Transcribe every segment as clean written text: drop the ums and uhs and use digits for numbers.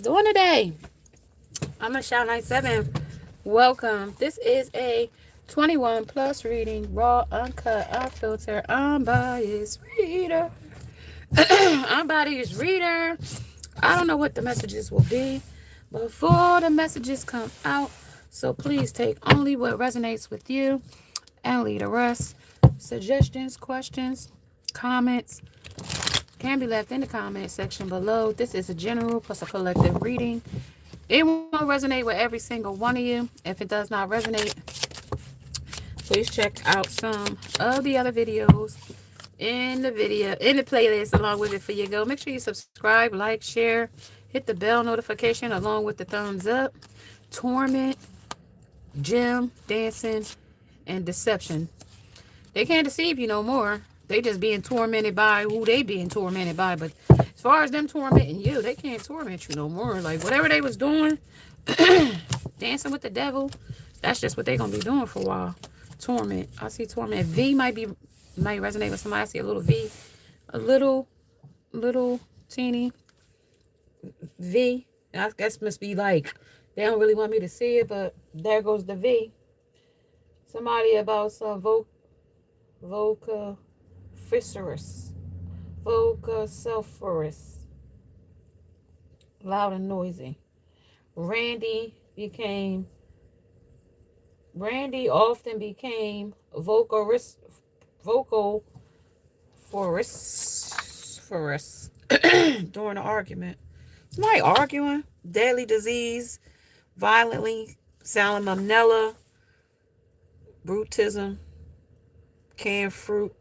Doing today? I'm Michelle 97. Welcome. This is a 21 plus reading, raw, uncut, unfiltered, unbiased reader. Unbiased reader. I don't know what the messages will be before the messages come out. So please take only what resonates with you and leave the rest. Suggestions, questions, comments can be left in the comment section below. This is a general plus a collective reading. It won't resonate with every single one of you. If it does not resonate, please check out some of the other videos in the playlist along with it for you go. Make sure you subscribe, like, share, hit the bell notification along with the thumbs up. Torment, gem, dancing, and deception. They can't deceive you no more. They just being tormented by who they being tormented by. But as far as them tormenting you, they can't torment you no more. Like whatever they was doing, dancing with the devil, that's just what they gonna be doing for a while. Torment. I see torment. V might resonate with somebody. I see a little V, a little teeny V. I guess must be like they don't really want me to see it, but there goes the V. Somebody about some vociferous, vociferous, loud and noisy. Randy often became vocal forest during an argument. Somebody arguing, deadly disease, violently, salmonella, brutism, canned fruit.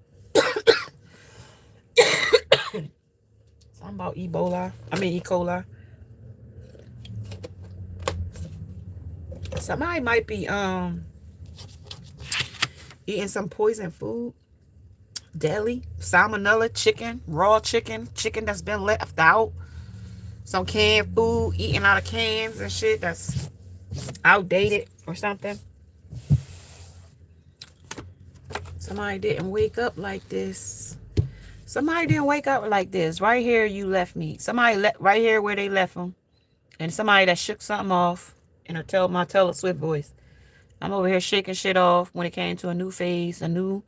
Something about Ebola. E. coli. Somebody might be eating some poison food. Deadly. Salmonella chicken, raw chicken that's been left out. Some canned food, eating out of cans and shit that's outdated or something. Somebody didn't wake up like this. Somebody didn't wake up like this. Right here, you left me. Somebody right here where they left them. And somebody that shook something off in my Taylor Swift voice. I'm over here shaking shit off when it came to a new phase, a new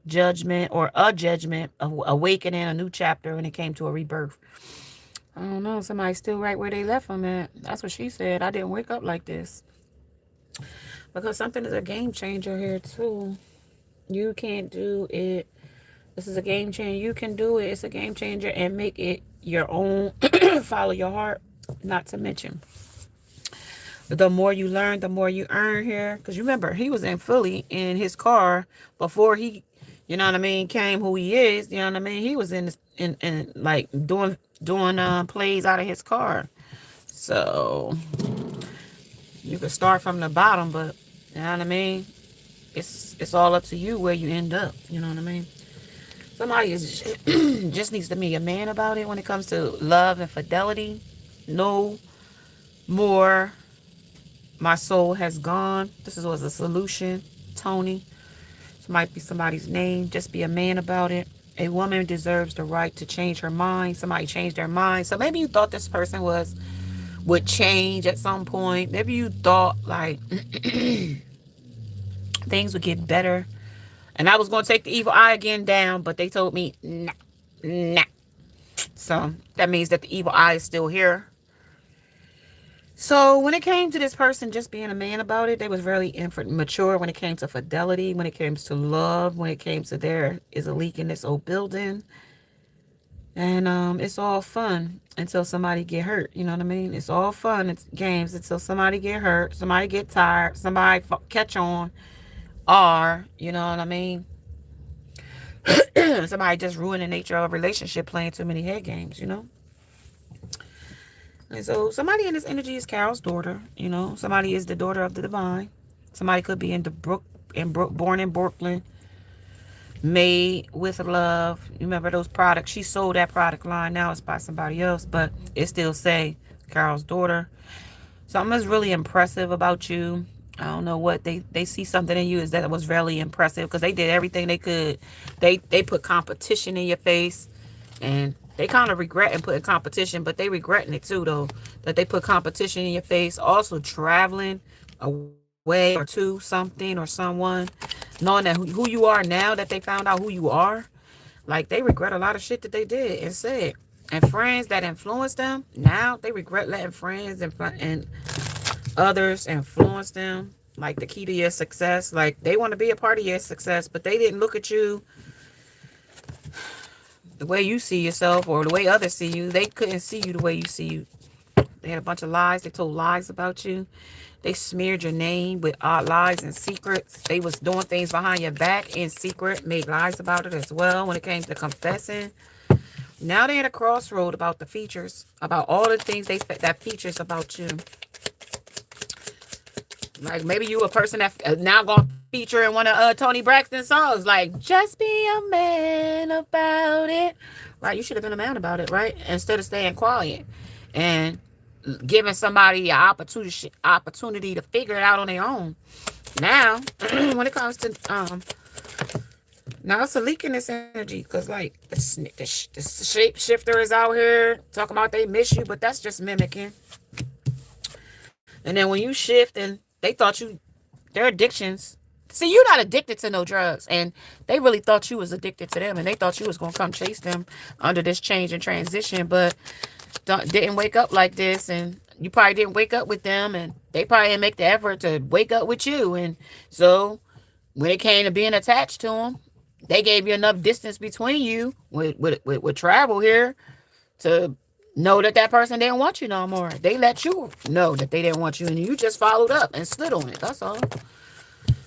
judgment, or a judgment, awakening, a new chapter when it came to a rebirth. I don't know. Somebody's still right where they left them at. That's what she said. I didn't wake up like this. Because something is a game changer here, too. You can't do it. This is a game changer. You can do it. It's a game changer and make it your own. Follow your heart. Not to mention, the more you learn, the more you earn here. Because remember, he was in Philly in his car before he, you know what I mean, came who he is. You know what I mean. He was in like doing plays out of his car. So you could start from the bottom, but you know what I mean. It's all up to you where you end up. You know what I mean? Somebody is just needs to be a man about it when it comes to love and fidelity. No more. My soul has gone. This was a solution. Tony. This might be somebody's name. Just be a man about it. A woman deserves the right to change her mind. Somebody changed their mind. So maybe you thought this person would change at some point. Maybe you thought like things would get better. And I was going to take the evil eye again down, but they told me, nah. So that means that the evil eye is still here. So when it came to this person just being a man about it, they was very immature when it came to fidelity, when it came to love, when it came to there is a leak in this old building. And it's all fun until somebody get hurt. You know what I mean? It's all fun. It's games until somebody get hurt, somebody get tired, somebody catch on. Or, you know what I mean? Somebody just ruined the nature of a relationship playing too many head games, you know? And so somebody in this energy is Carol's daughter, you know? Somebody is the daughter of the divine. Somebody could be born in Brooklyn, made with love. You remember those products? She sold that product line. Now it's by somebody else, but it still say Carol's daughter. Something is really impressive about you. I don't know what they see something in you that was really impressive because they did everything they could. They put competition in your face, and They kind of regretting putting competition, but they regretting it too, though, that they put competition in your face. Also, traveling away or to something or someone, knowing that who you are now that they found out who you are. Like, they regret a lot of shit that they did and said. And friends that influenced them, now they regret letting friends and others influence them. Like, the key to your success. Like, they want to be a part of your success, but they didn't look at you the way you see yourself or the way others see you. They couldn't see you the way you see you. They had a bunch of lies. They told lies about you. They smeared your name with odd lies and secrets. They was doing things behind your back in secret, made lies about it as well when it came to confessing. Now they're at a crossroad about the features, about all the things that features about you. Like, maybe you a person that now gonna feature in one of Tony Braxton's songs, like, just be a man about it. Right? You should have been a man about it, right? Instead of staying quiet and giving somebody an opportunity to figure it out on their own. Now, when it comes to now it's a leak in this energy, because like the shapeshifter is out here talking about they miss you, but that's just mimicking. And then when you shift and they thought their addictions. See, you're not addicted to no drugs, and they really thought you was addicted to them, and they thought you was gonna come chase them under this change and transition, but didn't wake up like this, and you probably didn't wake up with them, and they probably didn't make the effort to wake up with you. And so when it came to being attached to them, they gave you enough distance between you with travel here to know that that person didn't want you no more. They let you know that they didn't want you, and you just followed up and stood on it. That's all.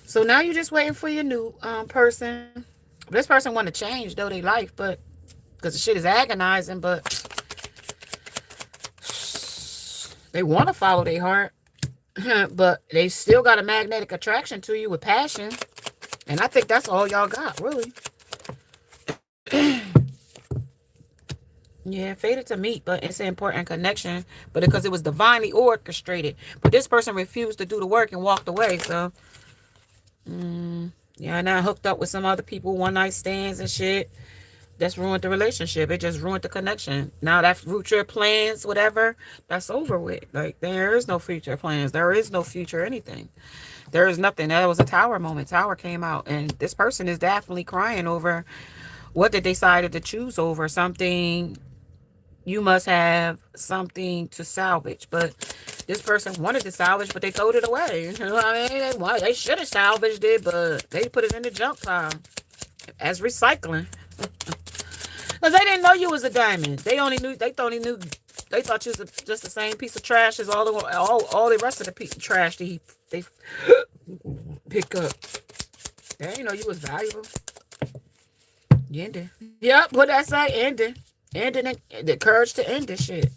So now you're just waiting for your new person. This person want to change, though, their life, but because the shit is agonizing, but they want to follow their heart, but they still got a magnetic attraction to you with passion. And I think that's all y'all got, really. Yeah, fated to meet, but it's an important connection, but because it was divinely orchestrated. But this person refused to do the work and walked away, so yeah, now hooked up with some other people, one night stands and shit. That's ruined the relationship. It just ruined the connection. Now that future plans, whatever, that's over with. Like, there is no future plans. There is no future anything. There is nothing. That was a Tower moment. Tower came out, and this person is definitely crying over what they decided to choose over. Something, you must have something to salvage, but this person wanted to salvage, but they throwed it away. You know what I mean? They should have salvaged it, but they put it in the junk pile as recycling. Because they didn't know you was a diamond. They thought you was just the same piece of trash as all the rest of the trash they pick up. They didn't know you was valuable. You ended. Yep, what did I say? Ending. Ending the courage to end this shit.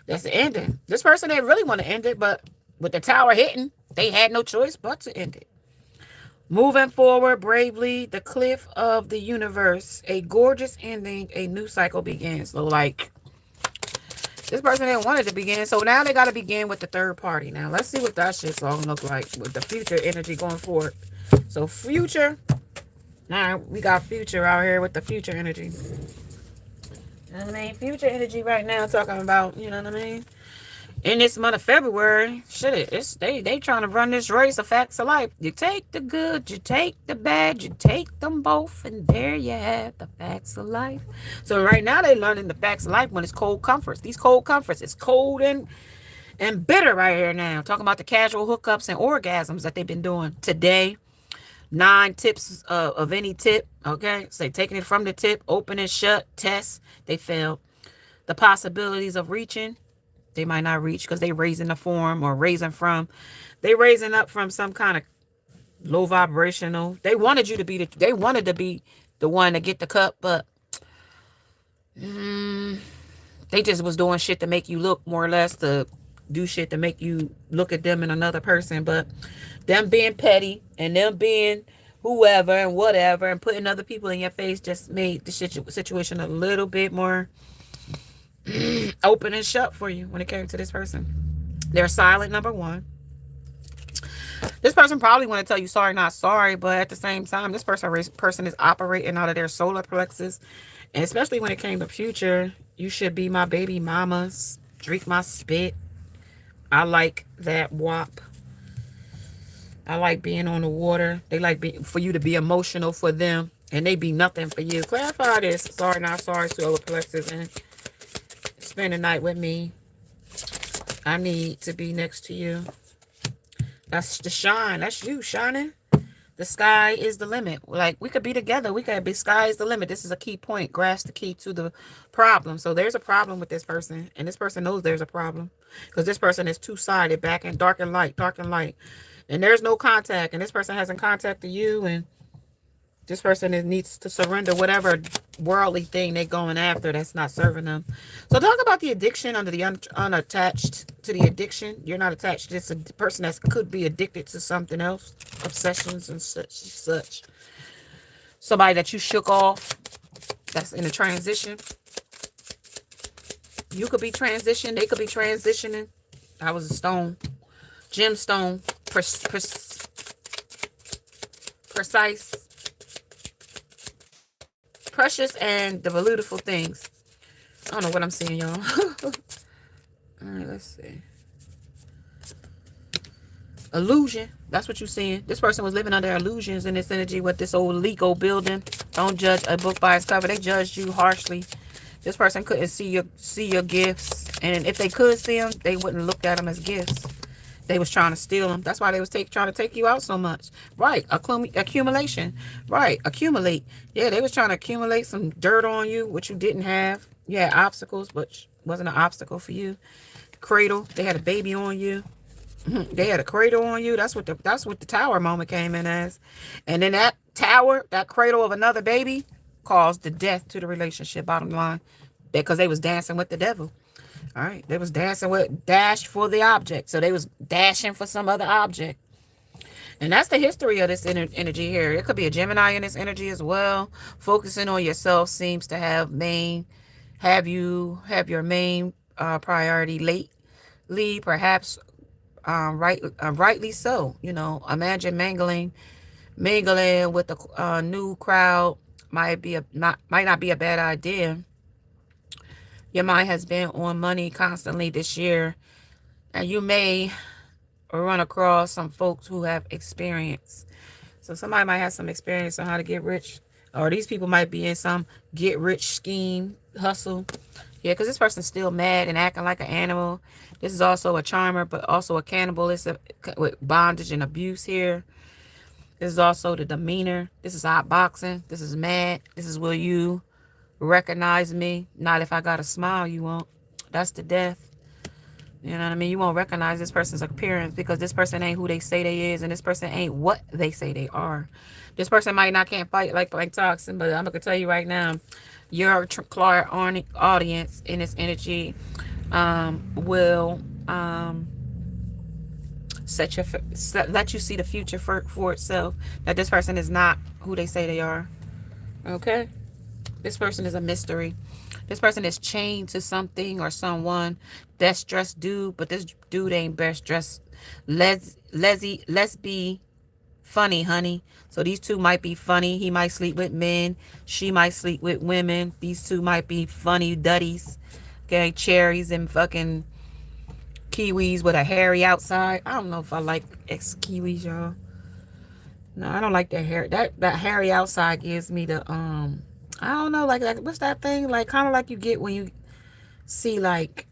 That's the ending. This person didn't really want to end it, but with the tower hitting, they had no choice but to end it. Moving forward bravely, the cliff of the universe, a gorgeous ending, a new cycle begins. So, like, this person didn't want it to begin, so now they got to begin with the third party. Now, let's see what that shit's all look like with the future energy going forward. So, future. Now, we got future out here with the future energy. You know what I mean? Future energy right now talking about, you know what I mean? In this month of February, shit, they trying to run this race of facts of life. You take the good, you take the bad, you take them both, and there you have the facts of life. So right now they learning the facts of life when it's cold comforts. These cold comforts, it's cold and bitter right here now. Talking about the casual hookups and orgasms that they've been doing today. 9 tips of any tip, okay? So taking it from the tip, open and shut, test, they failed. The possibilities of reaching, they might not reach because they raising the form or raising up from some kind of low vibrational. They wanted to be the one to get the cup, but they just was doing shit to make you look, more or less, to do shit to make you look at them and another person. But them being petty and them being whoever and whatever and putting other people in your face just made the situation a little bit more open and shut for you when it came to this person. They're silent, number one. This person probably want to tell you sorry, not sorry, but at the same time, this person is operating out of their solar plexus. And especially when it came to future, You should be my baby mamas. Drink my spit. I like that WAP. I like being on the water. They like for you to be emotional for them, and they be nothing for you. Clarify this. Sorry, not sorry, solar plexus, and spend the night with me. I need to be next to you. That's the shine. That's you shining. The sky is the limit. Like, we could be together. We could be, sky is the limit. This is a key point. Grasp the key to the problem. So there's a problem with this person, and this person knows there's a problem, because this person is two-sided, back and dark and light, dark and light. And there's no contact, and this person hasn't contacted you, and this person needs to surrender whatever worldly thing they're going after that's not serving them. So talk about the addiction under the unattached to the addiction. You're not attached. It's a person that could be addicted to something else, obsessions and such. Somebody that you shook off that's in a transition. You could be transitioning. They could be transitioning. That was a stone. Gemstone. Precise. Precious and the beautiful things. I don't know what I'm seeing, y'all. All right, let's see. Illusion. That's what you're seeing. This person was living under illusions in this energy with this old Lego building. Don't judge a book by its cover. They judged you harshly. This person couldn't see your gifts, and if they could see them, they wouldn't look at them as gifts. They was trying to steal them. That's why they was trying to take you out so much. Right. Accumulation. Right. Accumulate. Yeah, they was trying to accumulate some dirt on you, which you didn't have. You had obstacles, but wasn't an obstacle for you. Cradle. They had a baby on you. They had a cradle on you. That's what the tower moment came in as. And then that tower, that cradle of another baby, caused the death to the relationship, bottom line. Because they was dancing with the devil. All right, they was dancing with dash for the object. So they was dashing for some other object. And that's the history of this energy here. It could be a Gemini in this energy as well. Focusing on yourself seems to have your main priority lately, perhaps rightly so. You know, imagine mingling with a new crowd might not be a bad idea. Your mind has been on money constantly this year, and you may run across some folks who have experience. So somebody might have some experience on how to get rich, or these people might be in some get rich scheme, hustle. Yeah, because this person's still mad and acting like an animal. This is also a charmer, but also a cannibal. It's with bondage and abuse here. This is also the demeanor. This is outboxing. This is mad. This is will you recognize me? Not if I got a smile, you won't. That's the death. You know what I mean? You won't recognize this person's appearance because this person ain't who they say they is, and this person ain't what they say they are. This person might not can't fight like toxin, but I'm gonna tell you right now, your clairaudient audience in this energy will let you see the future for itself. That this person is not who they say they are. Okay. This person is a mystery. This person is chained to something or someone. Best dressed dude, but this dude ain't best dressed. Let's be funny, honey. So these two might be funny. He might sleep with men. She might sleep with women. These two might be funny duddies. Okay, cherries and fucking kiwis with a hairy outside. I don't know if I like kiwis, y'all. No, I don't like that hair. That hairy outside gives me the I don't know, like what's that thing? Like kind of like you get when you see like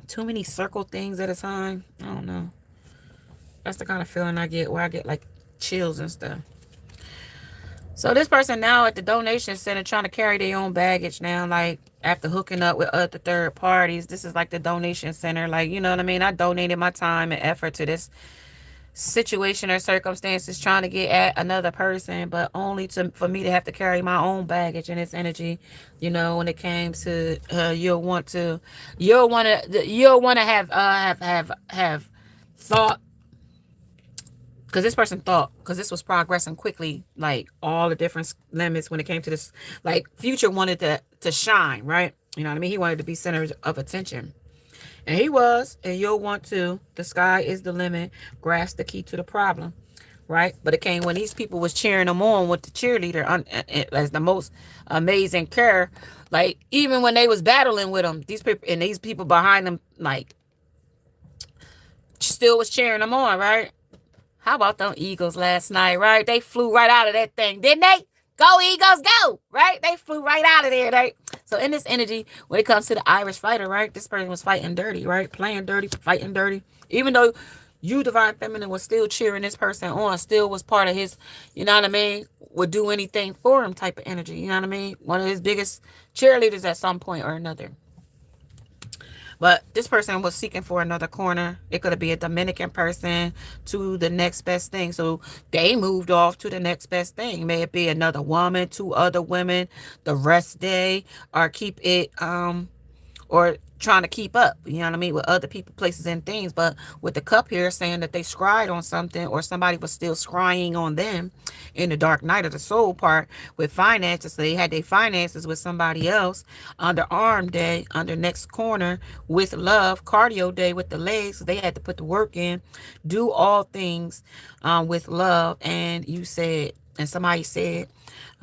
too many circle things at a time. I don't know. That's the kind of feeling I get where I get like chills and stuff. So this person now at the donation center trying to carry their own baggage now, like after hooking up with other third parties. This is like the donation center. Like, you know what I mean? I donated my time and effort to this situation or circumstances trying to get at another person, but only for me to have to carry my own baggage and its energy. You know, when it came to you'll want to have thought, because this person thought, because this was progressing quickly, like all the different limits when it came to this, like Future wanted to shine, right? You know what I mean? He wanted to be center of attention. And he was, and you'll want to, the sky is the limit, grasp the key to the problem, right? But it came when these people was cheering them on with the cheerleader as the most amazing care. Like, even when they was battling with them, these people behind them, like, still was cheering them on, right? How about them Eagles last night, right? They flew right out of that thing, didn't they? Go Eagles, go! Right? They flew right out of there, right? So in this energy, when it comes to the Irish fighter, right? This person was fighting dirty, right? Playing dirty, fighting dirty. Even though you, Divine Feminine, was still cheering this person on, still was part of his, you know what I mean, would do anything for him type of energy, you know what I mean? One of his biggest cheerleaders at some point or another. But this person was seeking for another corner. It could be a Dominican person to the next best thing. So they moved off to the next best thing. May it be another woman, two other women, the rest day, or keep it, or trying to keep up, you know what I mean, with other people, places, and things. But with the cup here saying that they scryed on something, or somebody was still scrying on them in the dark night of the soul part with finances. So they had their finances with somebody else. Under arm day, under next corner with love, cardio day with the legs. So they had to put the work in, do all things with love. And you said, and somebody said,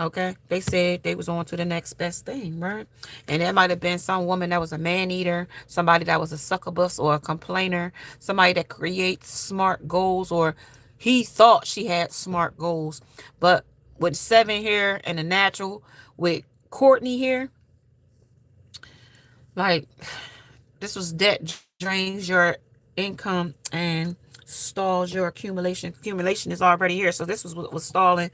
okay, they said they was on to the next best thing, right? And there might have been some woman that was a man-eater, somebody that was a succubus or a complainer, somebody that creates smart goals, or he thought she had smart goals. But with 7 here and the natural with Courtney here, like, this was debt drains your income and stalls your accumulation. Accumulation is already here. So this was what was stalling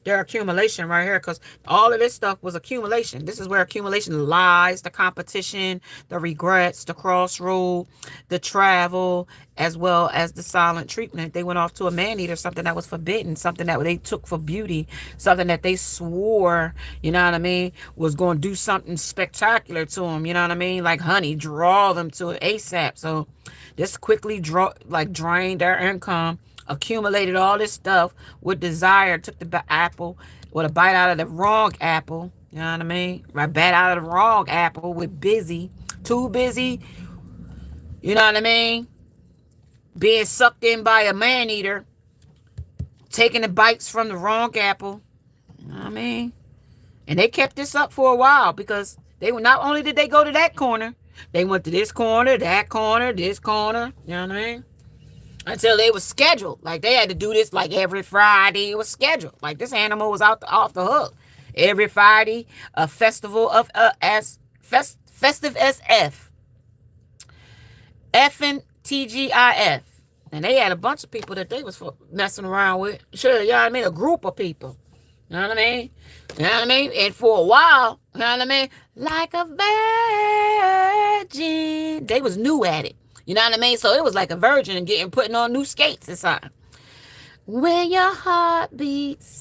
their accumulation right here, because all of this stuff was accumulation. This is where accumulation lies, the competition, the regrets, the crossroad, the travel, as well as the silent treatment. They went off to a man-eater, something that was forbidden, something that they took for beauty, something that they swore, you know what I mean, was going to do something spectacular to them, you know what I mean, like honey, draw them to it ASAP. So this quickly drained their income, accumulated all this stuff with desire, took the apple with a bite out of the wrong apple, you know what I mean, right, bite out of the wrong apple with busy, too busy, you know what I mean, being sucked in by a man-eater, taking the bites from the wrong apple, you know what I mean, and they kept this up for a while, because they were, not only did they go to that corner, they went to this corner, that corner, this corner, you know what I mean? Until they was scheduled. Like, they had to do this like every Friday. It was scheduled. Like, this animal was off the hook. Every Friday, a festival of festive SF. Effing TGIF. And they had a bunch of people that they was messing around with. Sure, you know what I mean? A group of people. You know what I mean? You know what I mean? And for a while, you know what I mean? Like a virgin. They was new at it. You know what I mean? So it was like a virgin and putting on new skates inside. When your heart beats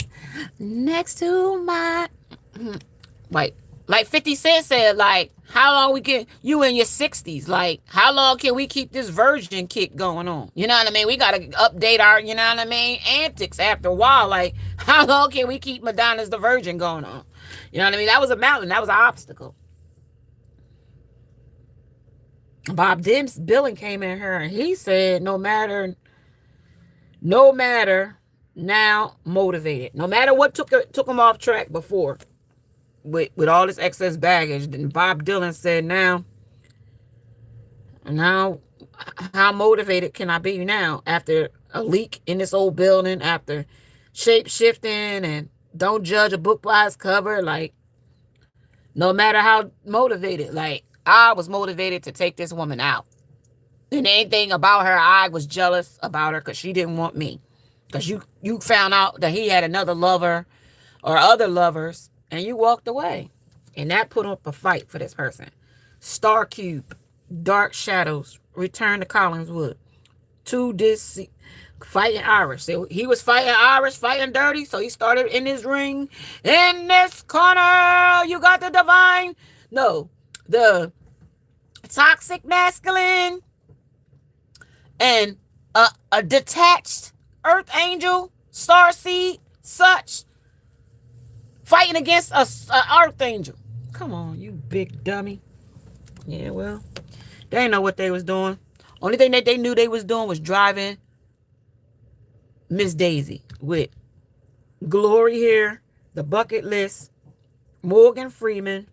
next to my... Like 50 Cent said, like, how long we can... You in your 60s. Like, how long can we keep this virgin kick going on? You know what I mean? We got to update our, you know what I mean, antics after a while. Like, how long can we keep Madonna's the Virgin going on? You know what I mean? That was a mountain. That was an obstacle. Bob Dim's billing came in here, and he said, no matter, now motivated. No matter what took him off track before with all this excess baggage, then Bob Dylan said, now how motivated can I be now after a leak in this old building, after shape shifting, and don't judge a book by its cover. Like, no matter how motivated, like, I was motivated to take this woman out. And anything about her, I was jealous about her because she didn't want me. Because you found out that he had another lover or other lovers, and you walked away. And that put up a fight for this person. Star Cube, Dark Shadows, Return to Collingswood. Fighting Irish. So he was fighting Irish, fighting dirty. So he started in his ring. In this corner, you got the divine. No, the toxic masculine and a detached earth angel, star seed, such, fighting against a earth angel. Come on, you big dummy. Yeah, well, they didn't know what they was doing. Only thing that they knew they was doing was driving Miss Daisy. with Glory here, the Bucket List, Morgan Freeman,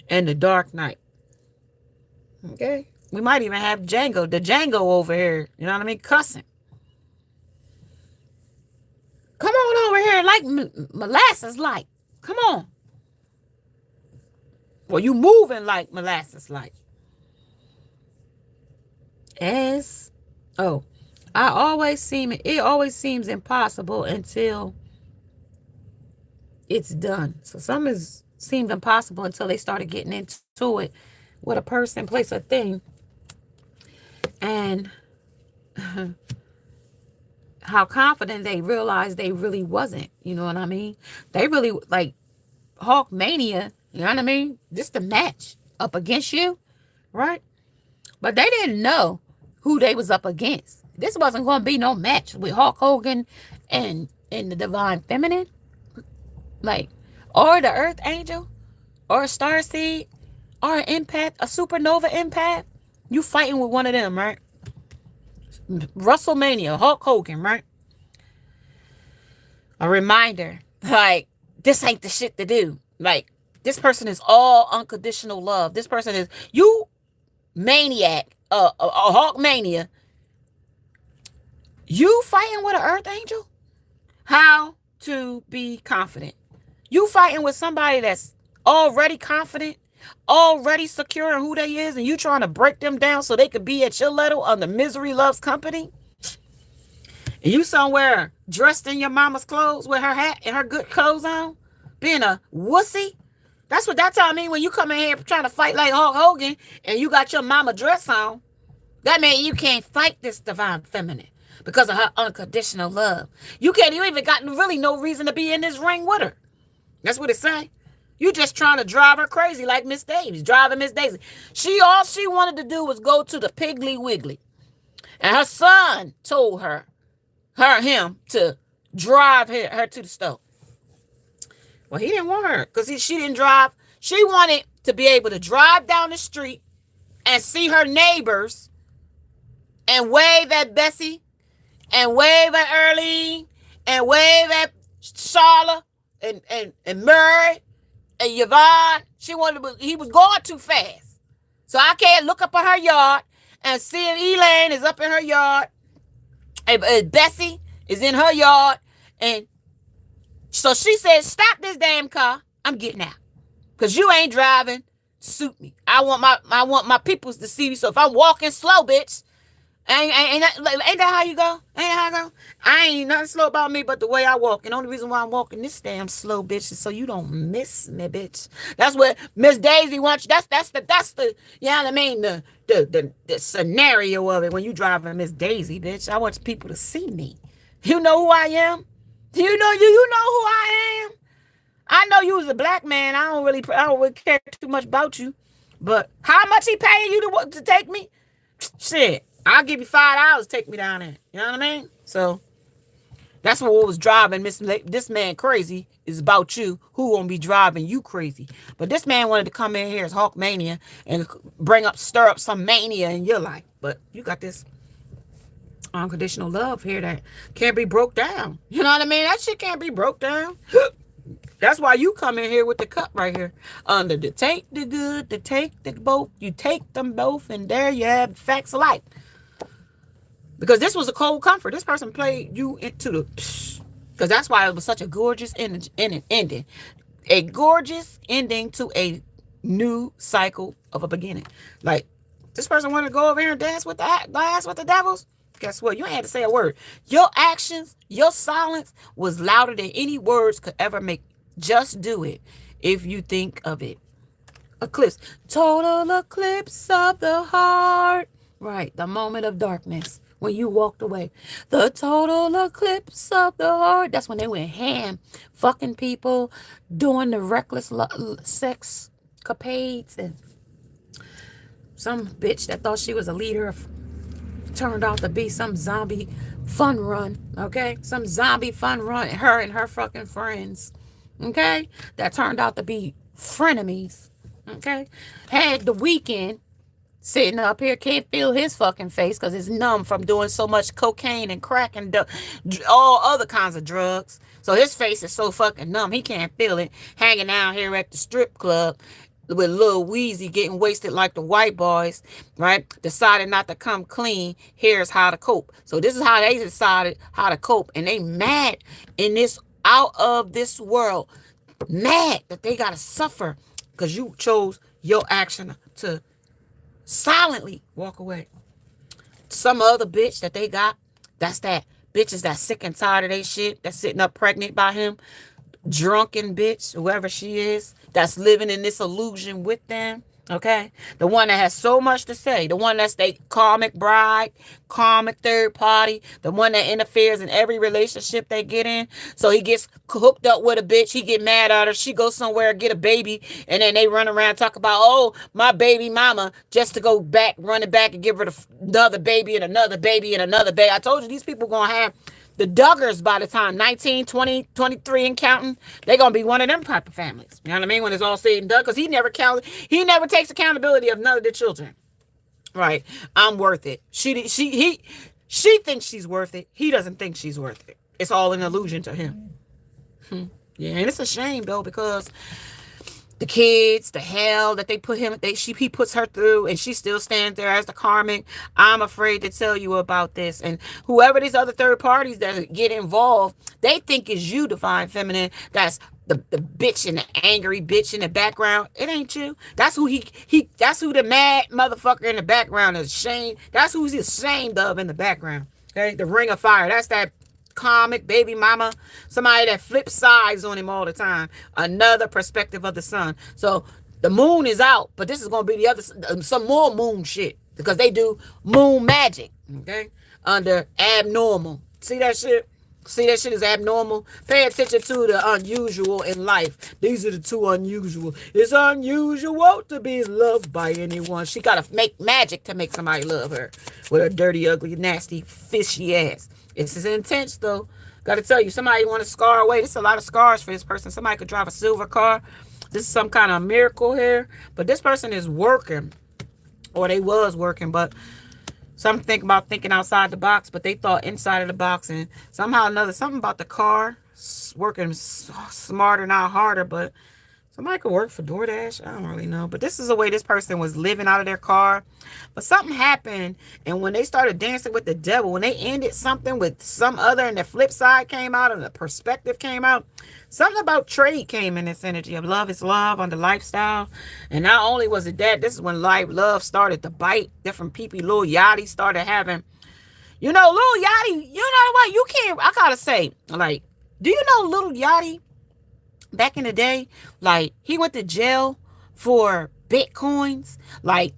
and the Dark Knight. Okay? We might even have Django, the Django over here. You know what I mean? Cussing. Come on over here like molasses like. Come on. Well, you moving like molasses like. It always seems impossible until it's done. So something seemed impossible until they started getting into it with a person, place, or thing. And how confident they realized they really wasn't. You know what I mean? They really, like, Hawk Mania, you know what I mean? Just a match up against you, right? But they didn't know who they was up against. This wasn't going to be no match with Hulk Hogan and the Divine Feminine. Like, or the Earth Angel, or a Starseed, or an Empath, a Supernova Empath. You fighting with one of them, right? WrestleMania, Hulk Hogan, right? A reminder, like, this ain't the shit to do. Like, this person is all unconditional love. This person is, you maniac, a Hulk Mania. You fighting with an Earth Angel? How to be confident. You fighting with somebody that's already confident, already secure in who they is, and you trying to break them down so they could be at your level on the Misery Loves Company? And you somewhere dressed in your mama's clothes with her hat and her good clothes on, being a wussy? That's what I mean when you come in here trying to fight like Hulk Hogan and you got your mama dress on. That means you can't fight this Divine Feminine because of her unconditional love. You even got really no reason to be in this ring with her. That's what it say. You just trying to drive her crazy like Miss Daisy, driving Miss Daisy. All she wanted to do was go to the Piggly Wiggly. And her son told him to drive her to the store. Well, he didn't want her because she didn't drive. She wanted to be able to drive down the street and see her neighbors and wave at Bessie and wave at Earlene and wave at Charlotte and Murray and Yvonne. He was going too fast. So I can't look up at her yard and see if Elaine is up in her yard. And Bessie is in her yard. And so she said, stop this damn car. I'm getting out. Because you ain't driving. Suit me. I want my peoples to see me. So if I'm walking slow, bitch, ain't that how you go? Ain't that how I go? I ain't nothing slow about me but the way I walk. And the only reason why I'm walking this damn slow, bitch, is so you don't miss me, bitch. That's what Miss Daisy wants. That's the you know what I mean? The scenario of it when you driving Miss Daisy, bitch. I want people to see me. You know who I am? You know who I am? I know you was a black man. I don't really care too much about you. But how much he paying you to take me? Shit. I'll give you $5 to take me down there. You know what I mean? So that's what was driving this man crazy is about you. Who won't be driving you crazy? But this man wanted to come in here as Hawk Mania and stir up some mania in your life. But you got this unconditional love here that can't be broke down. You know what I mean? That shit can't be broke down. That's why you come in here with the cup right here. Under the take the good, the take the both. You take them both, and there you have facts of life. Because this was a cold comfort. This person played you into the... Because that's why it was such a gorgeous ending. A gorgeous ending to a new cycle of a beginning. Like, this person wanted to go over here and dance with the devils. Guess what? You ain't had to say a word. Your actions, your silence was louder than any words could ever make. Just do it if you think of it. Eclipse. Total eclipse of the heart. Right. The moment of darkness. When you walked away. The total eclipse of the heart. That's when they went ham. Fucking people. Doing the reckless sex capades. And some bitch that thought she was a leader turned out to be some zombie fun run. Okay? Some zombie fun run. Her and her fucking friends. Okay? That turned out to be frenemies. Okay? Had the weekend Sitting up here can't feel his fucking face because it's numb from doing so much cocaine and crack and all other kinds of drugs. So his face is so fucking numb, he can't feel it. Hanging out here at the strip club with Lil Weezy getting wasted like the white boys, right? Decided not to come clean. Here's how to cope. So this is how they decided how to cope. And they mad in this out of this world. Mad that they got to suffer because you chose your action to silently walk away. Some other bitch that they got, that's that bitches that's sick and tired of they shit, that's sitting up pregnant by him, drunken bitch, whoever she is, that's living in this illusion with them. Okay, the one that has so much to say, the one that's the karmic bride, karmic third party, the one that interferes in every relationship they get in. So he gets hooked up with a bitch, he get mad at her, she goes somewhere get a baby, and then they run around talk about, oh, my baby mama, just to go back, run it back and give her another baby and another baby and another baby. I told you these people gonna have the Duggars by the time 19, 20, 23 and counting, they're going to be one of them type of families. You know what I mean? When it's all said and done. Because he never takes accountability of none of the children. Right. I'm worth it. She thinks she's worth it. He doesn't think she's worth it. It's all an illusion to him. Yeah. And it's a shame, though, because the kids, the hell that they put him, he puts her through, and she still stands there as the karmic. I'm afraid to tell you about this. And whoever these other third parties that get involved, they think is you, divine feminine. That's the bitch and the angry bitch in the background. It ain't you. That's who that's who the mad motherfucker in the background is ashamed. That's who he's ashamed of in the background. Okay, the ring of fire. That's that karmic baby mama, somebody that flips sides on him all the time. Another perspective of the sun. So the moon is out, but this is going to be the other, some more moon shit, because they do moon magic. Okay, under abnormal. See that shit? See that shit is abnormal. Pay attention to the unusual in life. These are the two unusual. It's unusual to be loved by anyone. She gotta make magic to make somebody love her with her dirty, ugly, nasty, fishy ass. It's intense though. Gotta tell you, somebody want to scar away. There's a lot of scars for this person. Somebody could drive a silver car. This is some kind of miracle here. But this person is working, or they was working, but some think about thinking outside the box, but they thought inside of the box, and somehow or another, something about the car working smarter, not harder. But somebody could work for DoorDash. I don't really know. But this is the way this person was living out of their car. But something happened, and when they started dancing with the devil, when they ended something with some other, and the flip side came out, and the perspective came out, something about trade came in this energy of love is love under lifestyle. And not only was it that, this is when love started to bite. Different people, Lil Yachty started having, Lil Yachty, you know what? You can't, I gotta say, like, do you know Lil Yachty? Back in the day, like, he went to jail for Bitcoins. Like,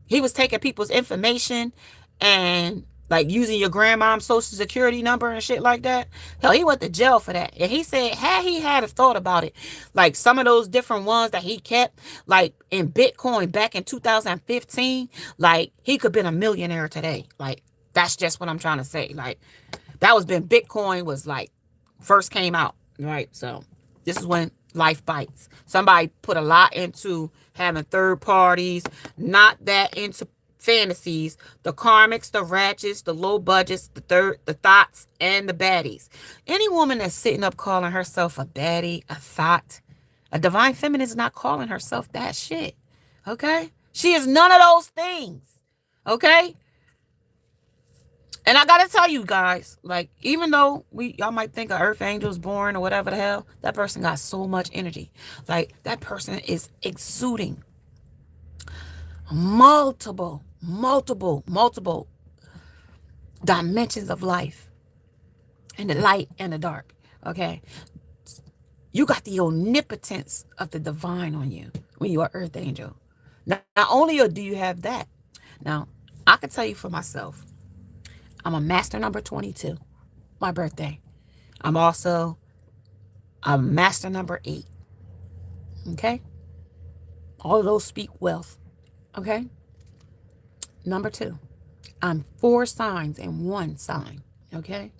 he was taking people's information and, like, using your grandmom's social security number and shit like that. Hell, he went to jail for that. And he said, had he had a thought about it, like, some of those different ones that he kept, like, in Bitcoin back in 2015, like, he could have been a millionaire today. Like, that's just what I'm trying to say. Like, that was when Bitcoin was, like, first came out, right? So this is when life bites. Somebody put a lot into having third parties, not that into fantasies. The karmics, the ratchets, the low budgets, the thoughts, and the baddies. Any woman that's sitting up calling herself a baddie, a thought, a divine feminine is not calling herself that shit. Okay? She is none of those things. Okay? And I gotta tell you guys, like, even though y'all might think an earth angel is born or whatever the hell, that person got so much energy. Like, that person is exuding multiple dimensions of life, and the light and the dark. Okay, you got the omnipotence of the divine on you when you are earth angel. Not only do you have that, now I can tell you for myself, I'm a master number 22, my birthday. I'm also a master number 8. Okay? All of those speak wealth. Okay? Number 2, I'm 4 signs in 1 sign. Okay?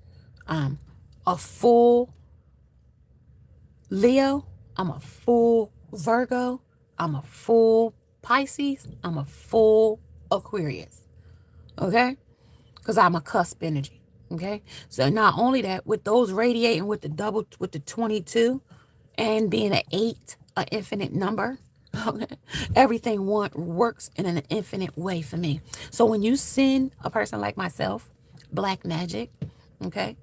I'm a full Leo. I'm a full Virgo. I'm a full Pisces. I'm a full Aquarius. Okay? Because I'm a cusp energy. Okay? So not only that, with those radiating with the 22 and being an 8, an infinite number, okay, everything works in an infinite way for me. So when you send a person like myself, black magic, okay,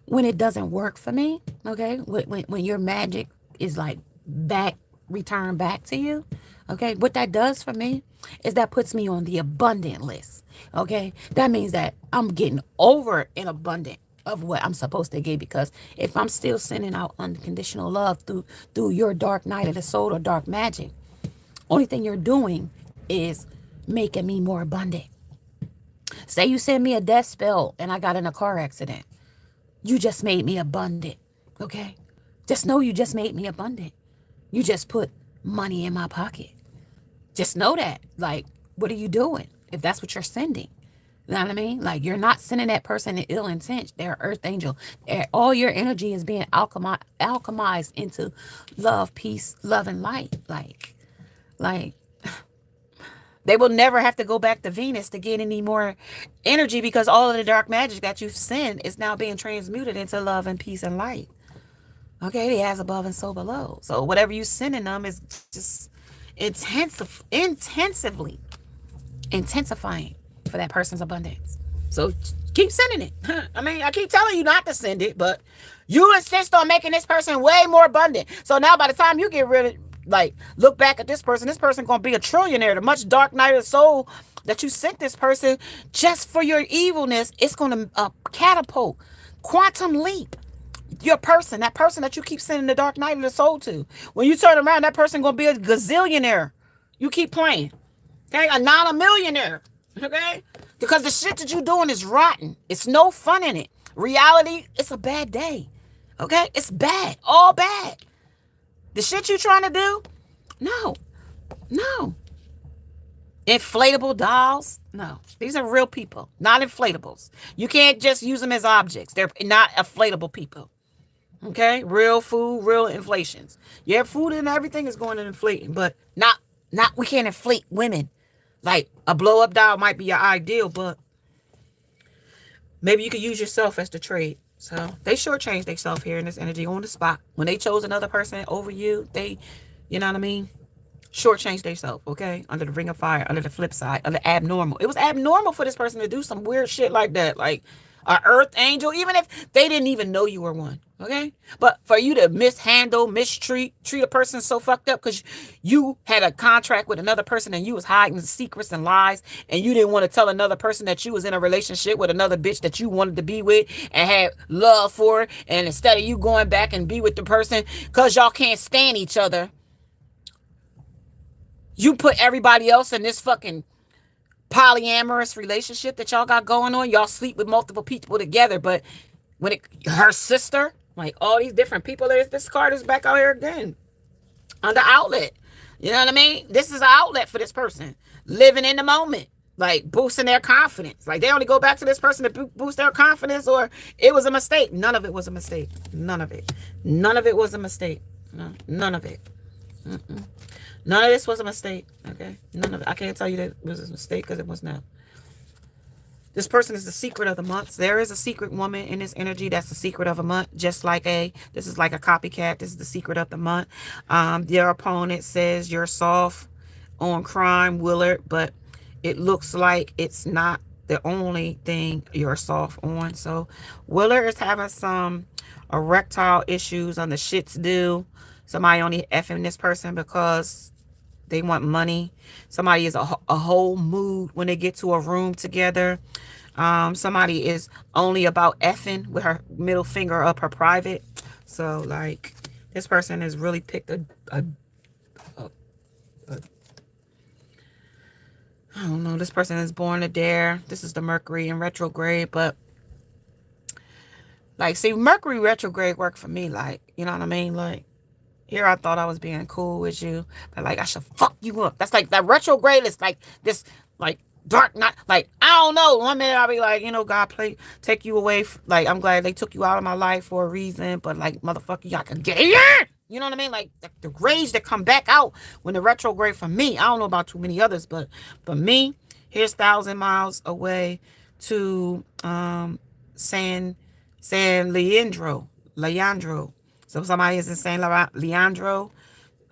when it doesn't work for me, okay, when your magic is like back, return back to you, okay, what that does for me is that puts me on the abundant list, okay. That means that I'm getting over and abundant of what I'm supposed to get, because if I'm still sending out unconditional love through your dark night of the soul or dark magic, only thing you're doing is making me more abundant. Say you send me a death spell and I got in a car accident. You just made me abundant, okay? Just know you just made me abundant. You just put money in my pocket. Just know that. Like, what are you doing if that's what you're sending? You know what I mean? Like, you're not sending that person an ill intent. They're earth angel. All your energy is being alchemized into love, peace, love, and light. Like, they will never have to go back to Venus to get any more energy, because all of the dark magic that you've sent is now being transmuted into love and peace and light. Okay, it has above and so below. So whatever you sending them is just intensively intensifying for that person's abundance. So keep sending it. I mean, I keep telling you not to send it, but you insist on making this person way more abundant. So now by the time you get rid of, like, look back at this person gonna be a trillionaire. The much dark night of the soul that you sent this person just for your evilness, it's gonna catapult, quantum leap that person that you keep sending the dark night of the soul to. When you turn around, that person gonna be a gazillionaire. You keep playing. Okay, not a millionaire. Okay, because the shit that you doing is rotten. It's no fun in it. Reality, it's a bad day. Okay, it's bad, all bad. The shit you trying to do, no. Inflatable dolls, no. These are real people, not inflatables. You can't just use them as objects. They're not inflatable people. Okay, real food, real inflations. Yeah, food and everything is going to inflate, but not. We can't inflate women. Like, a blow up doll might be your ideal, but maybe you could use yourself as the trade. So they shortchanged themselves here in this energy on the spot. When they chose another person over you, they, you know what I mean? Shortchanged themselves, okay? Under the ring of fire, under the flip side, under abnormal. It was abnormal for this person to do some weird shit like that. Like, an earth angel, even if they didn't even know you were one, okay? But for you to treat a person so fucked up because you had a contract with another person and you was hiding secrets and lies, and you didn't want to tell another person that you was in a relationship with another bitch that you wanted to be with and had love for, and instead of you going back and be with the person because y'all can't stand each other, you put everybody else in this fucking polyamorous relationship that y'all got going on. Y'all sleep with multiple people together, but when her sister, like, all these different people, this card is back out here again on the outlet. You know what I mean? This is an outlet for this person living in the moment, like boosting their confidence. Like, they only go back to this person to boost their confidence, or it was a mistake. None of it was a mistake. None of it was a mistake. No, none of it. Mm-mm. None of this was a mistake, okay? None of it. I can't tell you that it was a mistake, because it was not. This person is the secret of the month. There is a secret woman in this energy that's the secret of a month, just like this is like a copycat. This is the secret of the month. Your opponent says you're soft on crime, Willard, but it looks like it's not the only thing you're soft on. So Willard is having some erectile issues on the shits do. Somebody only effing this person because they want money. Somebody is a whole mood when they get to a room together. Somebody is only about effing with her middle finger up her private. So, like, this person has really picked a I don't know. This person is born to dare. This is the Mercury in retrograde, but like, see, Mercury retrograde worked for me. Like, you know what I mean? Like, here I thought I was being cool with you, but like, I should fuck you up. That's like, that retrograde is like this, like, dark night. Like, I don't know. One minute I'll be like, God, take you away. Like, I'm glad they took you out of my life for a reason, but like, motherfucker, y'all can get it. You know what I mean? Like, the rage that come back out when the retrograde for me. I don't know about too many others, but me, Here's 1,000 miles away to San Leandro. So somebody is in San Leandro.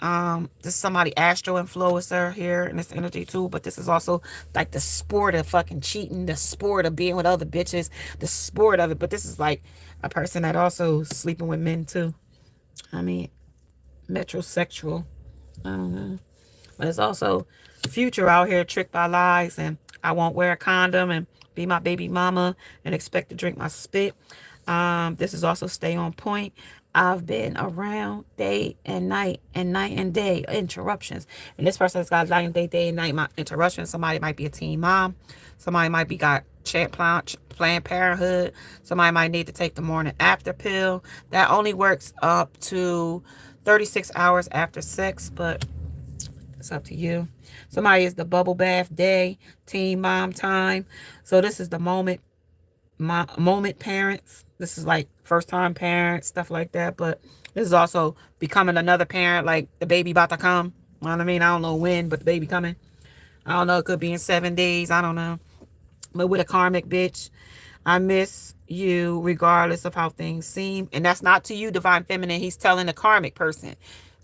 This is somebody astro influencer here in this energy too, but this is also like the sport of fucking cheating, the sport of being with other bitches, the sport of it. But this is like a person that also sleeping with men too. I mean, metrosexual. I don't know. But it's also future out here tricked by lies, and I won't wear a condom and be my baby mama and expect to drink my spit. This is also stay on point. I've been around day and night and day interruptions. And this person has got night and day and night interruptions. Somebody might be a teen mom. Somebody might be got Planned Parenthood. Somebody might need to take the morning after pill. That only works up to 36 hours after sex, but it's up to you. Somebody is the bubble bath day, teen mom time. So this is the moment parents. This is like first time parents, stuff like that. But this is also becoming another parent, like the baby about to come. You know what I mean? I don't know when, but the baby coming. I don't know. It could be in 7 days. I don't know. But with a karmic bitch, I miss you regardless of how things seem. And that's not to you, divine feminine. He's telling the karmic person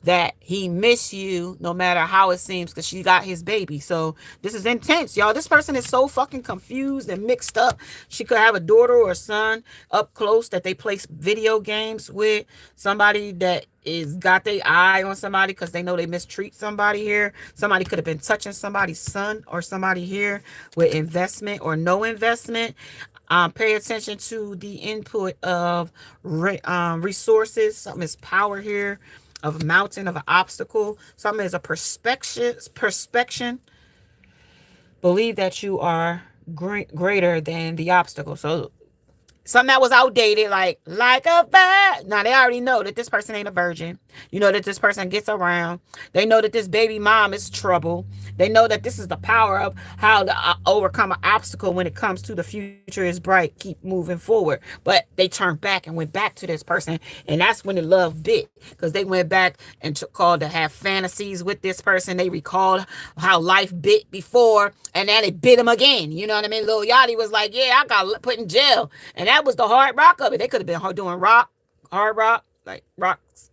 that he miss you no matter how it seems, because she got his baby. So this is intense, y'all. This person is so fucking confused and mixed up. She could have a daughter or a son up close that they play video games with. Somebody that is got their eye on somebody because they know they mistreat somebody here. Somebody could have been touching somebody's son or somebody here with investment or no investment. Pay attention to the input of resources. Something is power here, of a mountain, of an obstacle. Something is a perspection. Believe that you are greater than the obstacle. So something that was outdated, like a virgin. Now, they already know that this person ain't a virgin. You know that this person gets around. They know that this baby mom is trouble. They know that this is the power of how to overcome an obstacle when it comes to the future is bright. Keep moving forward. But they turned back and went back to this person. And that's when the love bit. Because they went back and called to have fantasies with this person. They recalled how life bit before. And then it bit them again. You know what I mean? Lil Yachty was like, yeah, I got put in jail. And that was the hard rock of it. They could have been doing hard rock, like rocks,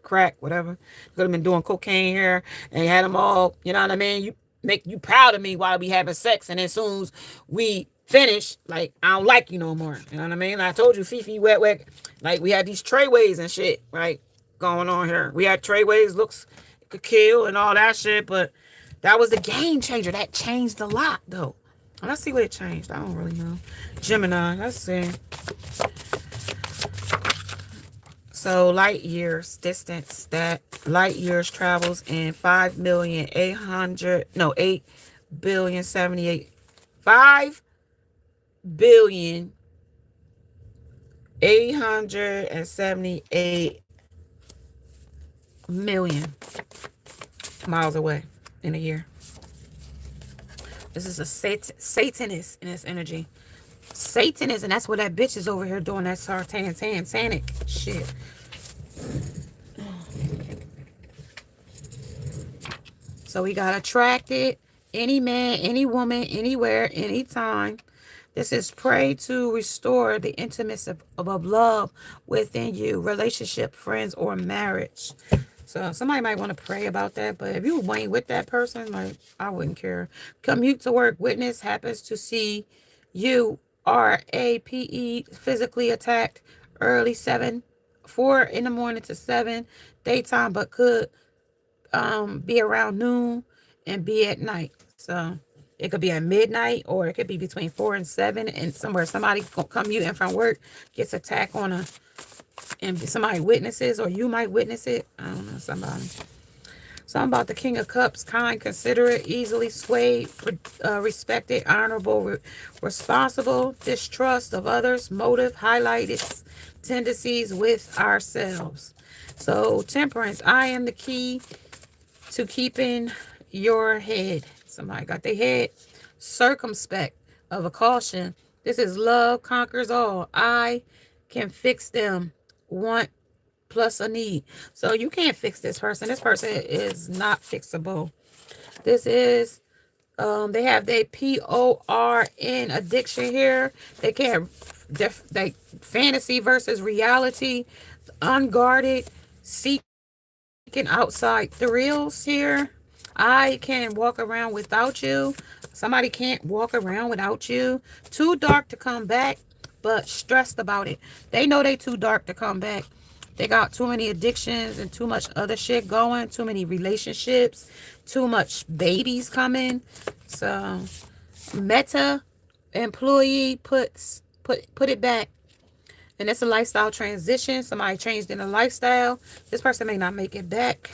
crack, whatever. Could have been doing cocaine here and had them all, you know what I mean? You make you proud of me while we having sex. And as soon as we finish, like, I don't like you no more. You know what I mean? Like I told you, Fifi, wet. Like we had these trayways and shit, right? Going on here. We had trayways, looks could kill and all that shit. But that was the game changer. That changed a lot, though. Let's see what it changed. I don't really know. Gemini. Let's see. So light years distance. That light years travels in 5,878,000,000 miles away in a year. This is a Satanist in this energy. Satanist, and that's what that bitch is over here doing, that satanic shit. So we got attracted, any man, any woman, anywhere, anytime. This is pray to restore the intimacy of love within you, relationship, friends, or marriage. So somebody might want to pray about that, but if you ain't with that person, like, I wouldn't care. Commute to work. Witness happens to see you, RAPE, physically attacked early 4 in the morning to 7 daytime, but could be around noon and be at night. So it could be at midnight, or it could be between 4 and 7, and somebody commuting from work gets attacked and somebody witnesses, or you might witness it. I don't know, somebody. Something about the King of Cups: kind, considerate, easily swayed, respected, honorable, responsible, distrust of others, motive, highlighted tendencies with ourselves. So Temperance: I am the key to keeping your head. Somebody got their head. Circumspect, of a caution. This is love conquers all. I can fix them. Want plus a need. So you can't fix this person. This person is not fixable. This is They have their PORN addiction here. They can't, like fantasy versus reality, unguarded, seeking outside thrills here. I can walk around without you. Somebody can't walk around without you. Too dark to come back, but stressed about it. They know they too dark to come back. They got too many addictions and too much other shit going, too many relationships, too much babies coming. So Meta employee put it back. And it's a lifestyle transition. Somebody changed in a lifestyle. This person may not make it back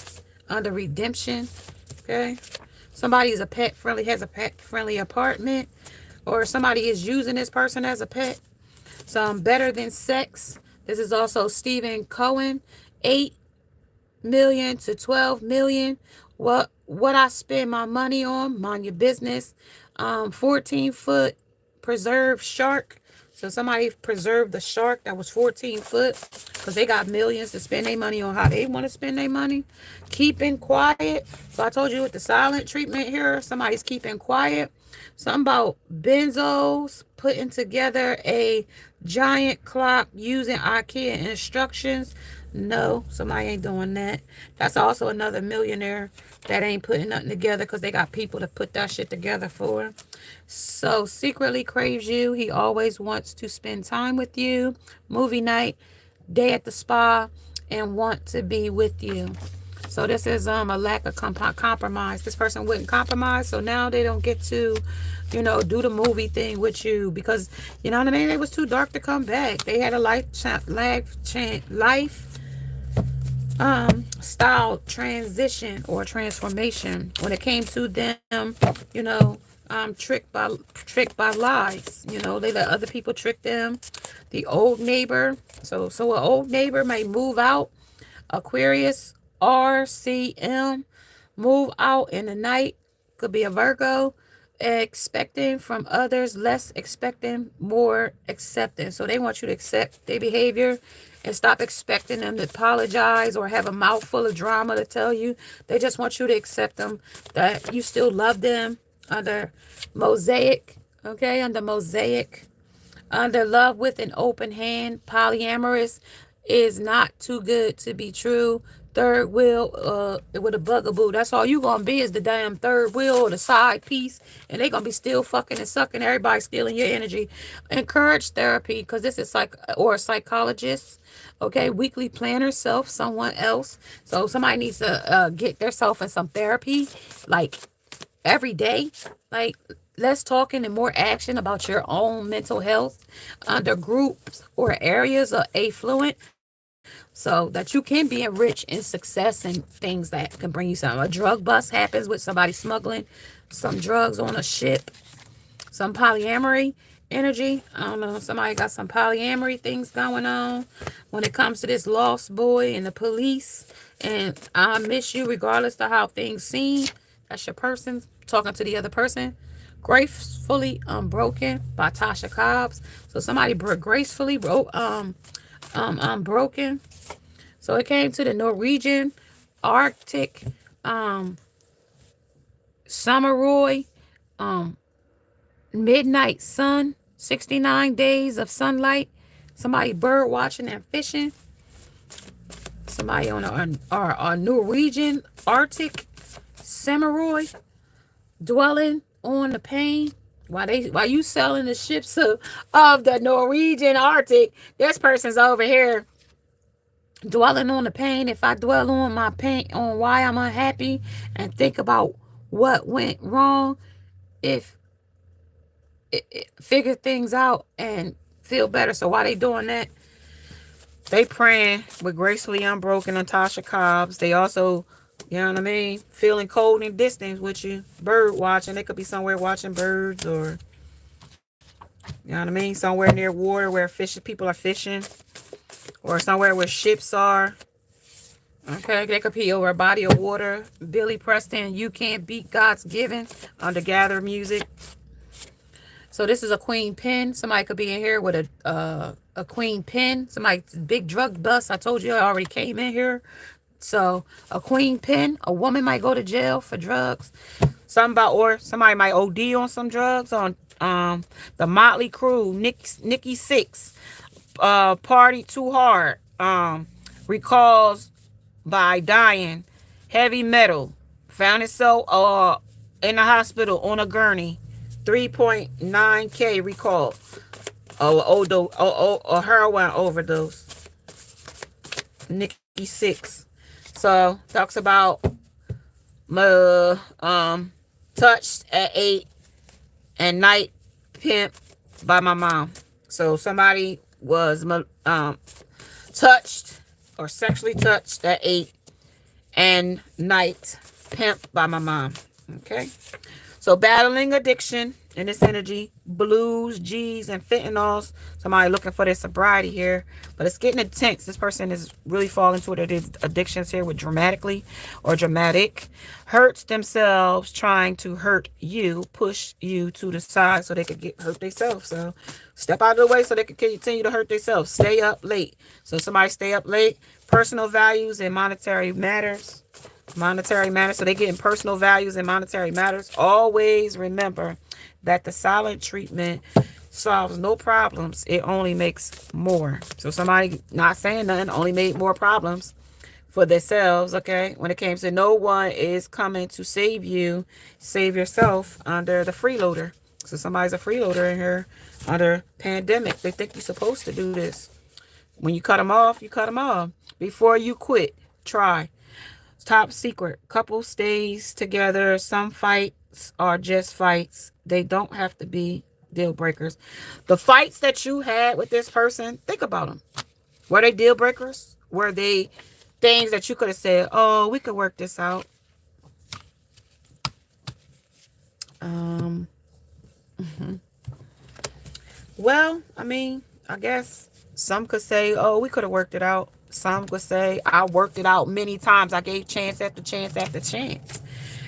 under redemption. Okay. Somebody is a pet friendly, has a pet friendly apartment, or somebody is using this person as a pet. Some better than sex. This is also Stephen Cohen. 8 million to 12 million. What I spend my money on, mind your business. 14-foot preserved shark. So somebody preserved the shark that was 14 foot because they got millions to spend their money on how they want to spend their money. Keeping quiet. So I told you with the silent treatment here, somebody's keeping quiet. Something about benzos, putting together a giant clock using IKEA instructions. No, somebody ain't doing that. That's also another millionaire that ain't putting nothing together because they got people to put that shit together for. So secretly craves you. He always wants to spend time with you. Movie night, day at the spa, and want to be with you. So this is a lack of compromise. This person wouldn't compromise, so now they don't get to, do the movie thing with you because, you know what I mean? It was too dark to come back. They had a life style transition or transformation when it came to them, you know, tricked by lies. They let other people trick them. The old neighbor. So an old neighbor may move out. Aquarius, RCM, move out in the night. Could be a Virgo. Expecting from others, less expecting, more accepting. So they want you to accept their behavior and stop expecting them to apologize or have a mouthful of drama to tell you. They just want you to accept them, that you still love them. Under Mosaic, okay, under Mosaic, under love with an open hand, polyamorous is not too good to be true. Third wheel, with a bugaboo. That's all you gonna be is the damn third wheel or the side piece, and they gonna be still fucking and sucking. Everybody stealing your energy. Encourage therapy because this is or a psychologist. Okay, weekly planner, someone else. So somebody needs to get themselves in some therapy, like every day. Like, less talking and more action about your own mental health under groups or areas of affluent, so that you can be enriched in success and things that can bring you some. A drug bust happens with somebody smuggling some drugs on a ship. Some polyamory energy. I don't know. Somebody got some polyamory things going on when it comes to this lost boy and the police. And I miss you regardless of how things seem. That's your person talking to the other person. Gracefully Unbroken by Tasha Cobbs. So somebody gracefully wrote Unbroken. So it came to the Norwegian Arctic Summeroy Midnight Sun, 69 days of sunlight. Somebody bird watching and fishing. Somebody on a Norwegian Arctic Samurai dwelling on the pain. While you selling the ships of the Norwegian Arctic, this person's over here dwelling on the pain. If I dwell on my pain, on why I'm unhappy, and think about what went wrong, if figure things out and feel better. So while they doing that, they praying with Gracefully Unbroken and Tasha Cobbs. They also, you know what I mean, feeling cold and distant with you. Bird watching. They could be somewhere watching birds, or, you know what I mean, somewhere near water where people are fishing, or somewhere where ships are. Okay, they could be over a body of water. Billy Preston, You Can't Beat God's Given, under Gather Music. So this is a queen pin. Somebody could be in here with a queen pin. Somebody big drug bust. I told you I already came in here. So a queen pin. A woman might go to jail for drugs. Something about, or somebody might OD on some drugs on the Motley Crew, Nikki Six, party too hard, recalls by dying, heavy metal, found itself in the hospital on a gurney, 3.9K recalled, a heroin overdose, Nikki Six. So talks about touched at 8 and night pimp by my mom. So somebody was touched or sexually touched at 8 and night pimp by my mom. Okay. So battling addiction in this energy, blues, G's, and fentanyls. Somebody looking for their sobriety here, but it's getting intense. This person is really falling into their addictions here with dramatically or dramatic. Hurts themselves trying to hurt you, push you to the side so they could get hurt themselves. So step out of the way so they can continue to hurt themselves. Stay up late. So somebody stay up late. Personal values and monetary matters. So they getting personal values and monetary matters. Always remember that the silent treatment solves no problems. It only makes more. So somebody not saying nothing only made more problems for themselves. Okay. When it came to no one is coming to save you, save yourself under the freeloader. So somebody's a freeloader in here under pandemic. They think you're supposed to do this. When you cut them off, you cut them off. Before you quit, try. Top secret. Couple stays together. Some fights are just fights. They don't have to be deal breakers. The fights that you had with this person, think about them. Were they deal breakers? Were they things that you could have said, oh, we could work this out? Well, I mean, I guess some could say, oh, we could have worked it out. Some could say, I worked it out many times. I gave chance after chance after chance.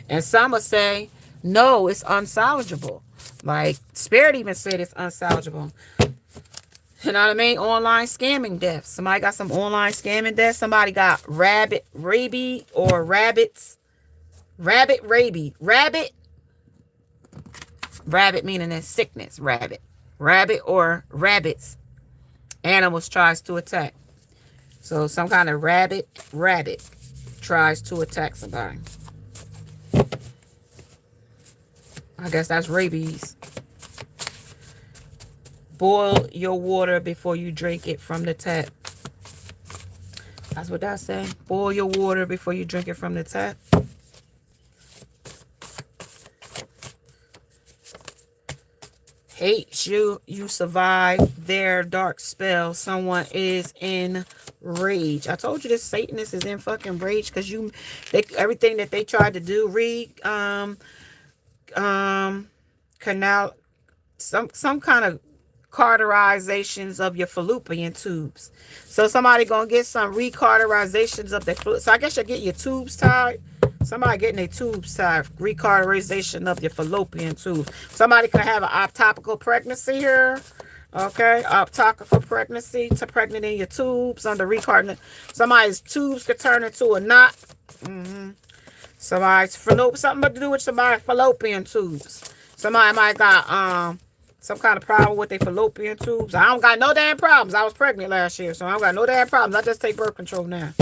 And some would say, no, it's unsalvageable. Like, Spirit even said it's unsalvageable. You know what I mean? Online scamming deaths. Somebody got some online scamming deaths. Somebody got rabbit rabies or rabbits. Rabbit rabies. Rabbit meaning in sickness. Rabbit or rabbits. Animals tries to attack. So some kind of rabbit tries to attack somebody. I guess that's rabies. Boil your water before you drink it from the tap. That's what that say. Boil your water before you drink it from the tap. Hates you survive their dark spell. Someone is in rage. I told you this Satanist is in fucking rage because everything that they tried to do, canal, some kind of cauterizations of your fallopian tubes. So somebody gonna get some recauterizations of their so I guess you'll get your tubes tied. Somebody getting their tubes tied. Recauterization of your fallopian tube. Somebody could have an ectopical pregnancy here. Okay, ectopical pregnancy to pregnant in your tubes under recauterization. Somebody's tubes could turn into a knot. Somebody's something to do with somebody's fallopian tubes. Somebody might got some kind of problem with their fallopian tubes. I don't got no damn problems. I was pregnant last year, so I don't got no damn problems. I just take birth control now.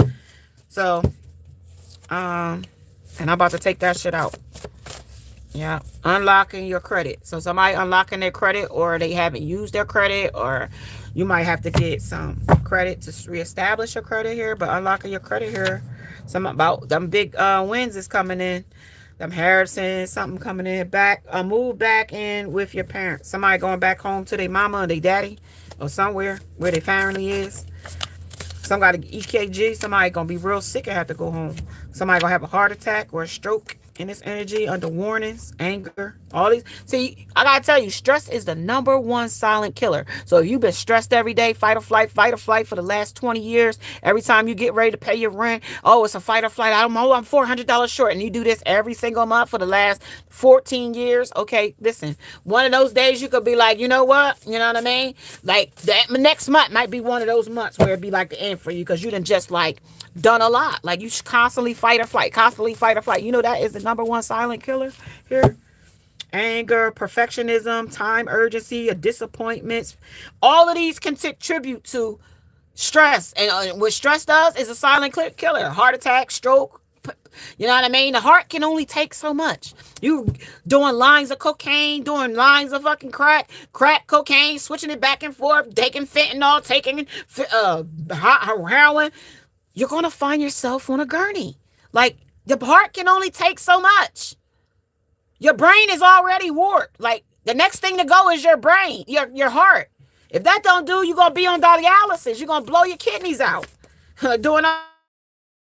So, and I'm about to take that shit out. Yeah, unlocking your credit. So somebody unlocking their credit, or they haven't used their credit, or you might have to get some credit to reestablish your credit here. But unlocking your credit here, some about them big wins is coming in. Them Harrisons, something coming in back. Move back in with your parents. Somebody going back home to their mama or their daddy, or somewhere where their family is. Some got an EKG. Somebody gonna be real sick and have to go home. Somebody gonna have a heart attack or a stroke in this energy under warnings, anger, all these. See, I gotta tell you, stress is the #1 silent killer. So if you've been stressed every day, fight or flight for the last 20 years, every time you get ready to pay your rent, oh, it's a fight or flight. I don't know, I'm $400 short, and you do this every single month for the last 14 years. Okay, listen, one of those days you could be like, you know what? You know what I mean? Like that next month might be one of those months where it'd be like the end for you, because you done just like done a lot. Like you should constantly fight or flight, constantly fight or flight. You know that is the number one silent killer here. Anger, perfectionism, time urgency, disappointments. All of these can contribute to stress. And what stress does is a silent killer. Heart attack, stroke. You know what I mean? The heart can only take so much. You doing lines of cocaine, doing lines of fucking crack cocaine, switching it back and forth, taking fentanyl, taking heroin. You're going to find yourself on a gurney. Like, the heart can only take so much. Your brain is already warped. Like, the next thing to go is your brain, your heart. If that don't do, you're going to be on dialysis. You're going to blow your kidneys out. Doing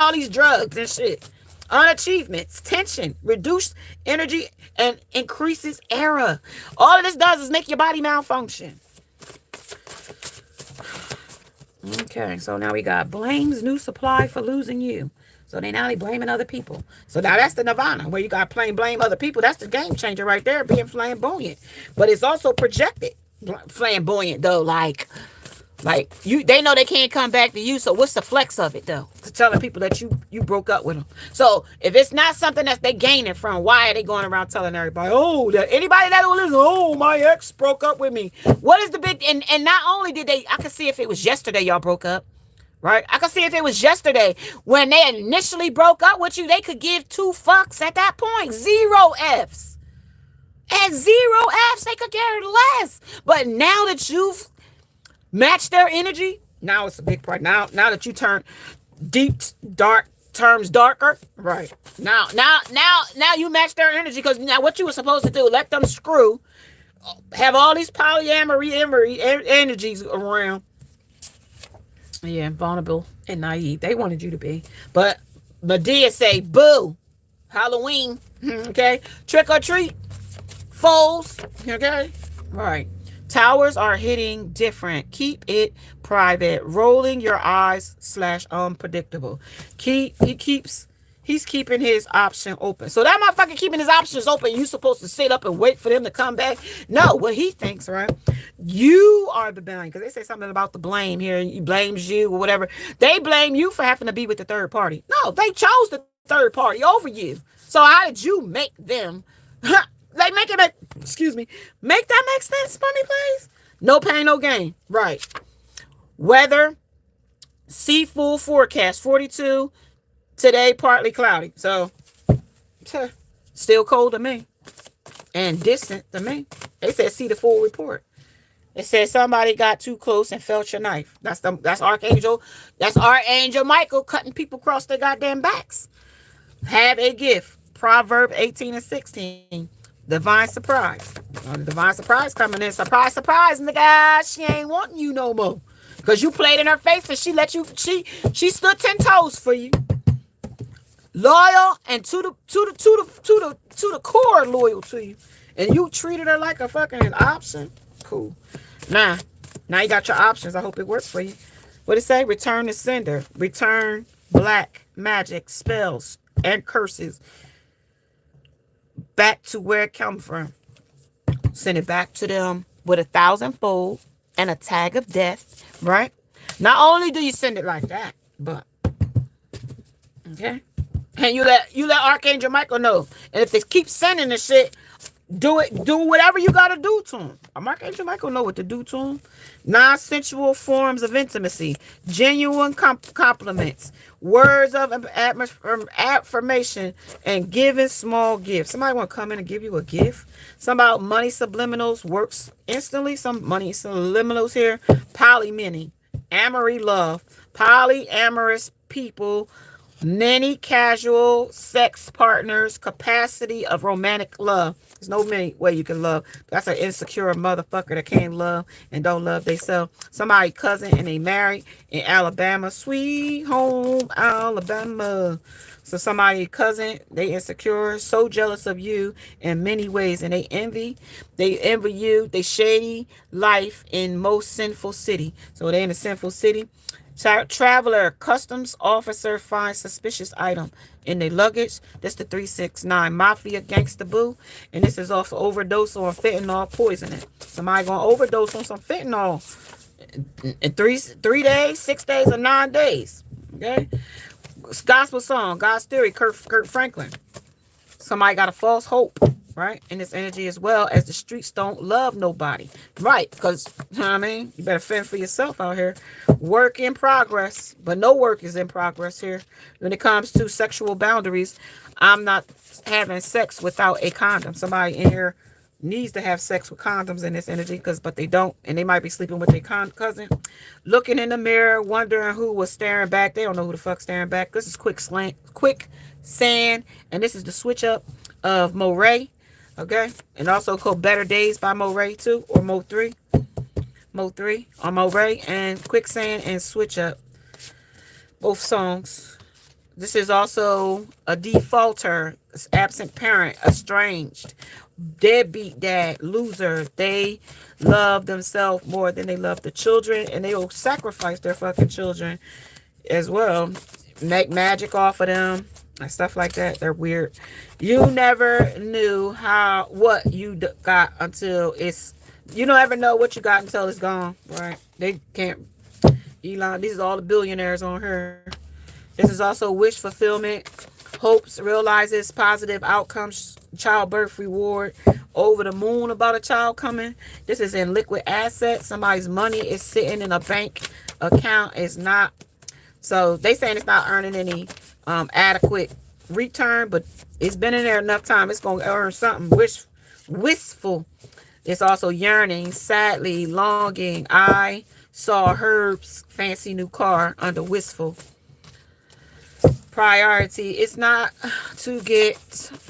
all these drugs and shit. Unachievements, tension, reduced energy, and increases error. All of this does is make your body malfunction. Okay, so now we got blames new supply for losing you. So now they blaming other people. So now that's the nirvana, where you got blame other people. That's the game changer right there, being flamboyant. But it's also projected flamboyant though, like they know they can't come back to you. So what's the flex of it though? To telling people that you broke up with them. So if it's not something that they gaining from, why are they going around telling everybody? Oh, that anybody that will listen. Oh, my ex broke up with me. What is the big? And not only did they, I could see if it was yesterday y'all broke up. Right? I could see if it was yesterday when they initially broke up with you, they could give 2 fucks at that point. 0 F's. At 0 F's, they could care less. But now that you've matched their energy, now it's a big part. Now that you turn deep, dark terms darker, right? Now you match their energy, because now what you were supposed to do, let them screw, have all these polyamory energies around. Yeah, vulnerable and naive. They wanted you to be. But Medea say, boo, Halloween, okay? Trick or treat, foes, okay? Right. Towers are hitting different. Keep it private. Rolling your eyes / unpredictable. He's keeping his option open. So that motherfucker keeping his options open, you supposed to sit up and wait for them to come back? No, what he thinks, right? You are the blame. Because they say something about the blame here, and he blames you or whatever. They blame you for having to be with the third party. No, they chose the third party over you. So how did you make them? Like, make that make sense for me, please? No pain, no gain. Right. Weather, see full forecast, 42. Today, partly cloudy. So, still cold to me. And distant to me. They said see the full report. It said somebody got too close and felt your knife. That's Archangel. That's Archangel Michael cutting people across their goddamn backs. Have a gift. Proverb 18:16. Divine surprise. Divine surprise coming in. Surprise, surprise, nigga. She ain't wanting you no more. Because you played in her face and she let you, she stood 10 toes for you. Loyal and to the core loyal to you. And you treated her like a fucking option. Cool. Now you got your options. I hope it works for you. What it say? Return to sender. Return black magic spells and curses back to where it come from. Send it back to them with 1,000-fold and a tag of death. Right? Not only do you send it like that, but okay. And you let Archangel Michael know. And if they keep sending the shit, do whatever you gotta do to him. Archangel Michael know what to do to him. Non-sensual forms of intimacy, genuine compliments, words of affirmation, and giving small gifts. Somebody want to come in and give you a gift. Some about money subliminals works instantly. Some money subliminals here. Polymany, amory love, polyamorous people. Many casual sex partners, capacity of romantic love. There's no many way you can love. That's an insecure motherfucker that can't love and don't love themselves. Somebody cousin and they married in Alabama. Sweet home Alabama. So somebody cousin, they insecure, so jealous of you in many ways. And they envy you. They shady life in most sinful city. So they in a sinful city. Traveler, customs officer finds suspicious item in their luggage. That's the 369 Mafia Gangsta Boo. And this is also overdose on fentanyl poisoning. Somebody gonna overdose on some fentanyl in 3 days, 6 days, or 9 days. Okay. Gospel song, God's Theory, Kurt Franklin. Somebody got a false hope, right? In this energy as well, as the streets don't love nobody. Right, because, you know what I mean? You better fend for yourself out here. Work in progress, but no work is in progress here. When it comes to sexual boundaries, I'm not having sex without a condom. Somebody in here needs to have sex with condoms in this energy, but they don't, and they might be sleeping with their cousin, looking in the mirror, wondering who was staring back. They don't know who the fuck staring back. This is quick sand, and this is the switch up of Moray, okay, and also called Better Days by Moray too, or Mo3 on Moray, and quicksand and switch up, both songs. This is also a defaulter, absent parent, estranged, deadbeat dad, loser. They love themselves more than they love the children, and they will sacrifice their fucking children as well. Make magic off of them and stuff like that. They're weird. You never knew what you got until it's. You don't ever know what you got until it's gone, right? They can't. Elon, these are all the billionaires on here. This is also wish fulfillment, hopes, realizes, positive outcomes, childbirth reward, over the moon about a child coming. This is in liquid assets. Somebody's money is sitting in a bank account. It's not. So they saying it's not earning any adequate return, but it's been in there enough time. It's going to earn something. Wistful. It's also yearning, sadly, longing. I saw Herb's fancy new car under wistful. Priority. It's not to get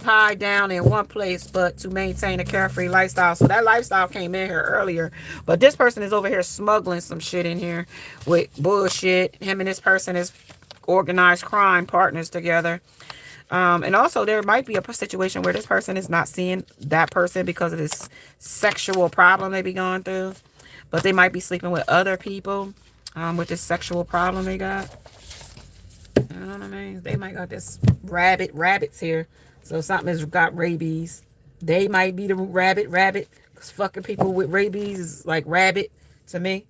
tied down in one place, but to maintain a carefree lifestyle. So that lifestyle came in here earlier, but this person is over here smuggling some shit in here with bullshit. Him and this person is organized crime partners together. And also there might be a situation where this person is not seeing that person because of this sexual problem they be going through, but they might be sleeping with other people with this sexual problem they got. You know what I mean? They might got this rabbits here. So something has got rabies. They might be the rabbit. Because fucking people with rabies is like rabbit to me.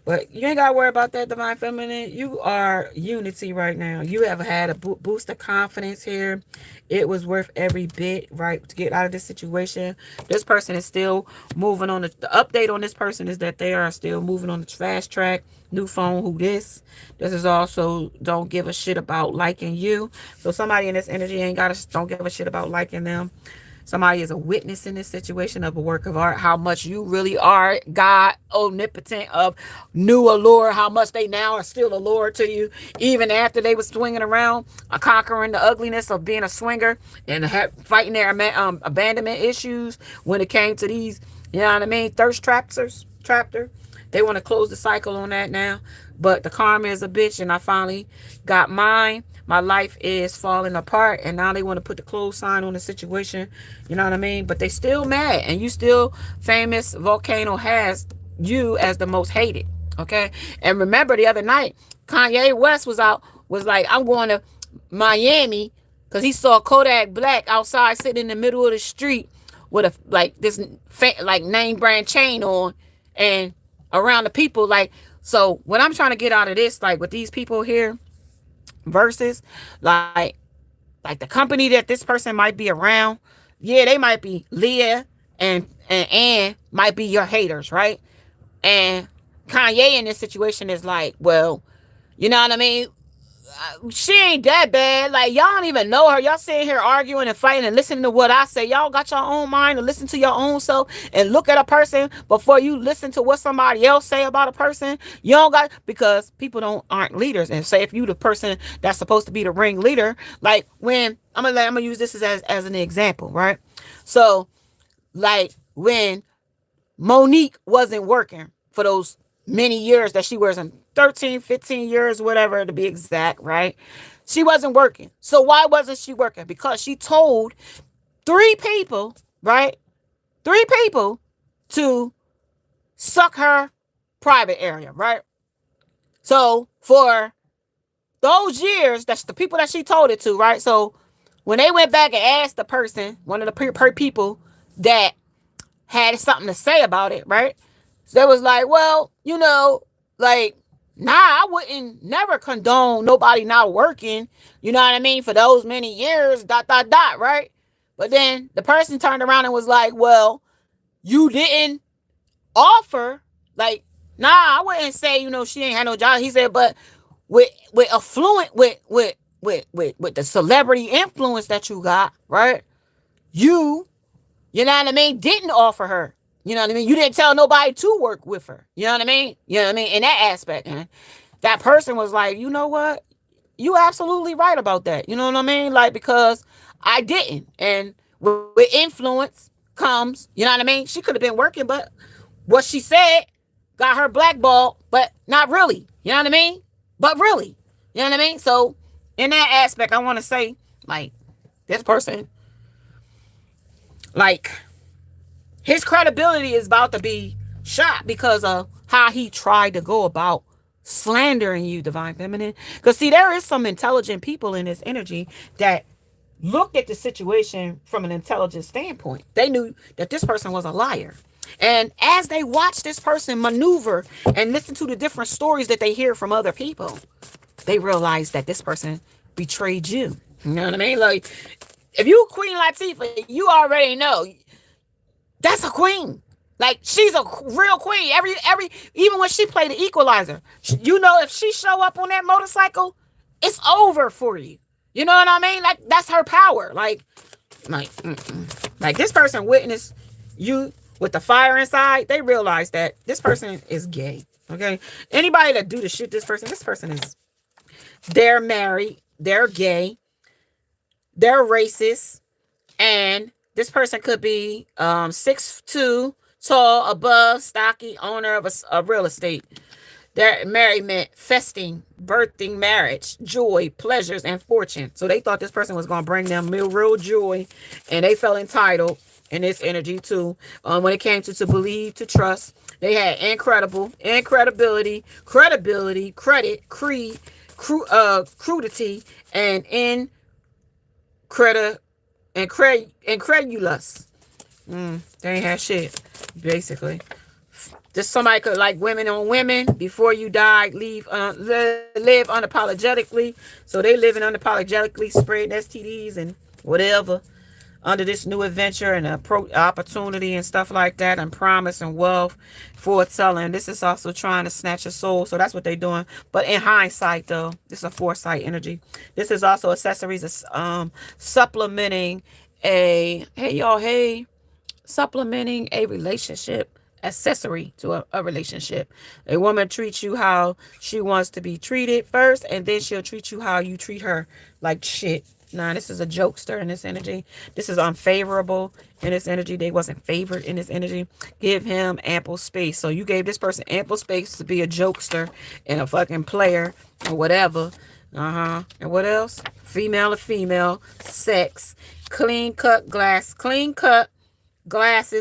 But you ain't got to worry about that, Divine Feminine. You are unity right now. You have had a boost of confidence here. It was worth every bit, right, to get out of this situation. This person is still moving on. The update on this person is that they are still moving on the fast track. New phone, who this? This is also don't give a shit about liking you. So somebody in this energy don't give a shit about liking them. Somebody is a witness in this situation of a work of art. How much you really are God, omnipotent, of new allure. How much they now are still allure to you. Even after they was swinging around, conquering the ugliness of being a swinger and fighting their abandonment issues when it came to these, you know what I mean, thirst trapper. They want to close the cycle on that now. But the karma is a bitch, and I finally got mine. My life is falling apart, and now they want to put the close sign on the situation. You know what I mean? But they still mad, and you still famous. Volcano has you as the most hated. Okay? And remember the other night, Kanye West was like, I'm going to Miami because he saw Kodak Black outside sitting in the middle of the street with this name brand chain on and around the people. Like, so what I'm trying to get out of this, like with these people here, versus like the company that this person might be around, yeah, they might be Leah and might be your haters, right? And Kanye in this situation is like, well, you know what I mean? She ain't that bad. Like, y'all don't even know her. Y'all sitting here arguing and fighting and listening to what I say. Y'all got your own mind to listen to your own self and look at a person before you listen to what somebody else say about a person. You don't got, because people aren't leaders. And say if you the person that's supposed to be the ring leader, like when I'm gonna use this as an example, right? So like when Monique wasn't working for those many years that she wasn't, 13, 15 years, whatever to be exact, right? She wasn't working. So why wasn't she working? Because she told 3 people, right? 3 people to suck her private area, right? So for those years, that's the people that she told it to, right? So when they went back and asked the person, one of the people that had something to say about it, right? So they was like, well, you know, like, Nah, I wouldn't never condone nobody not working, you know what I mean, for those many years, dot, dot, dot, right? But then the person turned around and was like, well, you didn't offer, like, nah, I wouldn't say, she ain't had no job. He said, but with affluent, with the celebrity influence that you got, right? You know what I mean, didn't offer her. You know what I mean? You didn't tell nobody to work with her. You know what I mean? You know what I mean? In that aspect. And that person was like, you know what? You absolutely right about that. You know what I mean? Like, because I didn't. And with influence comes, you know what I mean? She could have been working, but what she said got her blackballed, but not really. You know what I mean? But really. You know what I mean? So in that aspect, I want to say, like, this person, like, his credibility is about to be shot because of how he tried to go about slandering you, Divine Feminine. Because, see, there is some intelligent people in this energy that looked at the situation from an intelligent standpoint. They knew that this person was a liar. And as they watch this person maneuver and listen to the different stories that they hear from other people, they realize that this person betrayed you. You know what I mean? Like, if you Queen Latifah, you already know that's a queen. Like, she's a real queen. Even when she played the equalizer, if she show up on that motorcycle, it's over for you. You know what I mean? Like, that's her power. Like this person witnessed you with the fire inside. They realize that this person is gay. Okay, anybody that do the shit, this person is. They're married. They're gay. They're racist, and this person could be 6'2", tall, above, stocky, owner of a real estate. Their merriment, festing, birthing, marriage, joy, pleasures, and fortune. So they thought this person was going to bring them real joy, and they felt entitled in this energy too. When it came to believe, to trust, they had incredibility, credibility, credit, creed, crudity, and incredulous. They ain't had shit, basically. Just somebody could, like, women on women. Before you die, live unapologetically. So they living unapologetically, spreading STDs and whatever under this new adventure and opportunity and stuff like that, and promise and wealth, foretelling. This is also trying to snatch your soul. So that's what they're doing. But in hindsight, though, this is a foresight energy. This is also accessories, supplementing supplementing a relationship, accessory to a relationship. A woman treats you how she wants to be treated first, and then she'll treat you how you treat her, like shit. Nah, this is a jokester in this energy. This is unfavorable in this energy. They wasn't favored in this energy. Give him ample space. So you gave this person ample space to be a jokester and a fucking player or whatever. And what else? Female to female, sex, clean cut glasses,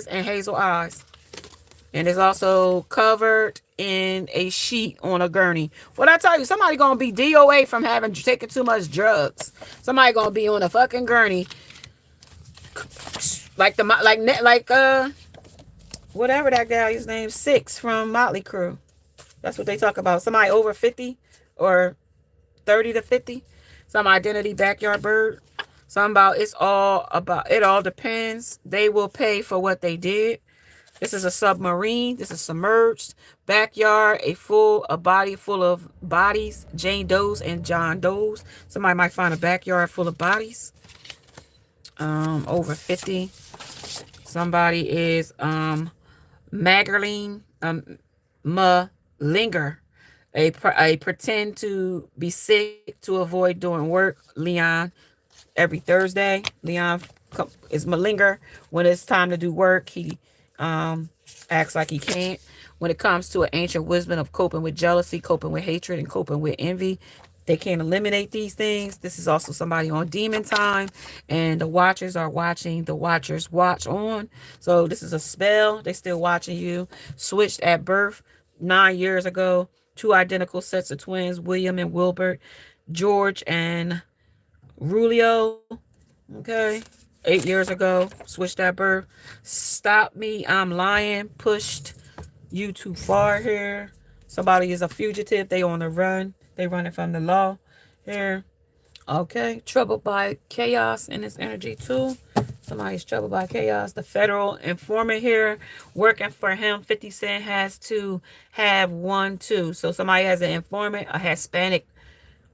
and hazel eyes. And it's also covered in a sheet on a gurney. What I tell you, somebody gonna be DOA from having taken too much drugs. Somebody gonna be on a fucking gurney, like whatever that guy's name, 6 from Motley Crue. That's what they talk about. Somebody over 50 or 30 to 50. Some identity backyard bird. Something about it all depends. They will pay for what they did. This is a submarine. This is submerged. Backyard, a body full of bodies, Jane Does and John Does. Somebody might find a backyard full of bodies. Over 50. Somebody is Maggerling, Malinger. A pretend to be sick to avoid doing work. Leon, every Thursday. Leon is Malinger. When it's time to do work, he acts like he can't. When it comes to an ancient wisdom of coping with jealousy, coping with hatred, and coping with envy, they can't eliminate these things. This is also somebody on demon time, and the watchers are watching. The watchers watch on. So this is a spell. They still watching you. Switched at birth 9 years ago. 2 identical sets of twins, William and Wilbert, George and Rulio. Okay. 8 years ago, switched at birth. Stop me, I'm lying. Pushed you too far here. Somebody is a fugitive. They on the run. They running from the law here. Okay. Troubled by chaos in this energy too. Somebody's troubled by chaos. The federal informant here working for him. 50 Cent has to have 1, 2. So somebody has an informant, a Hispanic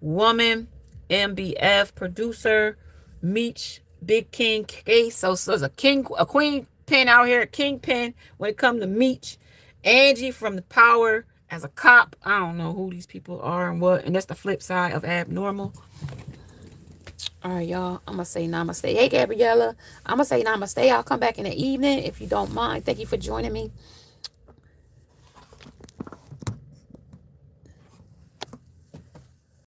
woman, MBF producer, Meech, Big King case. So there's a queen pin out here, king pin when it comes to Meech. Angie from the Power as a cop. I don't know who these people are and what. And that's the flip side of abnormal. All right, y'all. I'm going to say namaste. Hey, Gabriella. I'm going to say namaste. I'll come back in the evening if you don't mind. Thank you for joining me.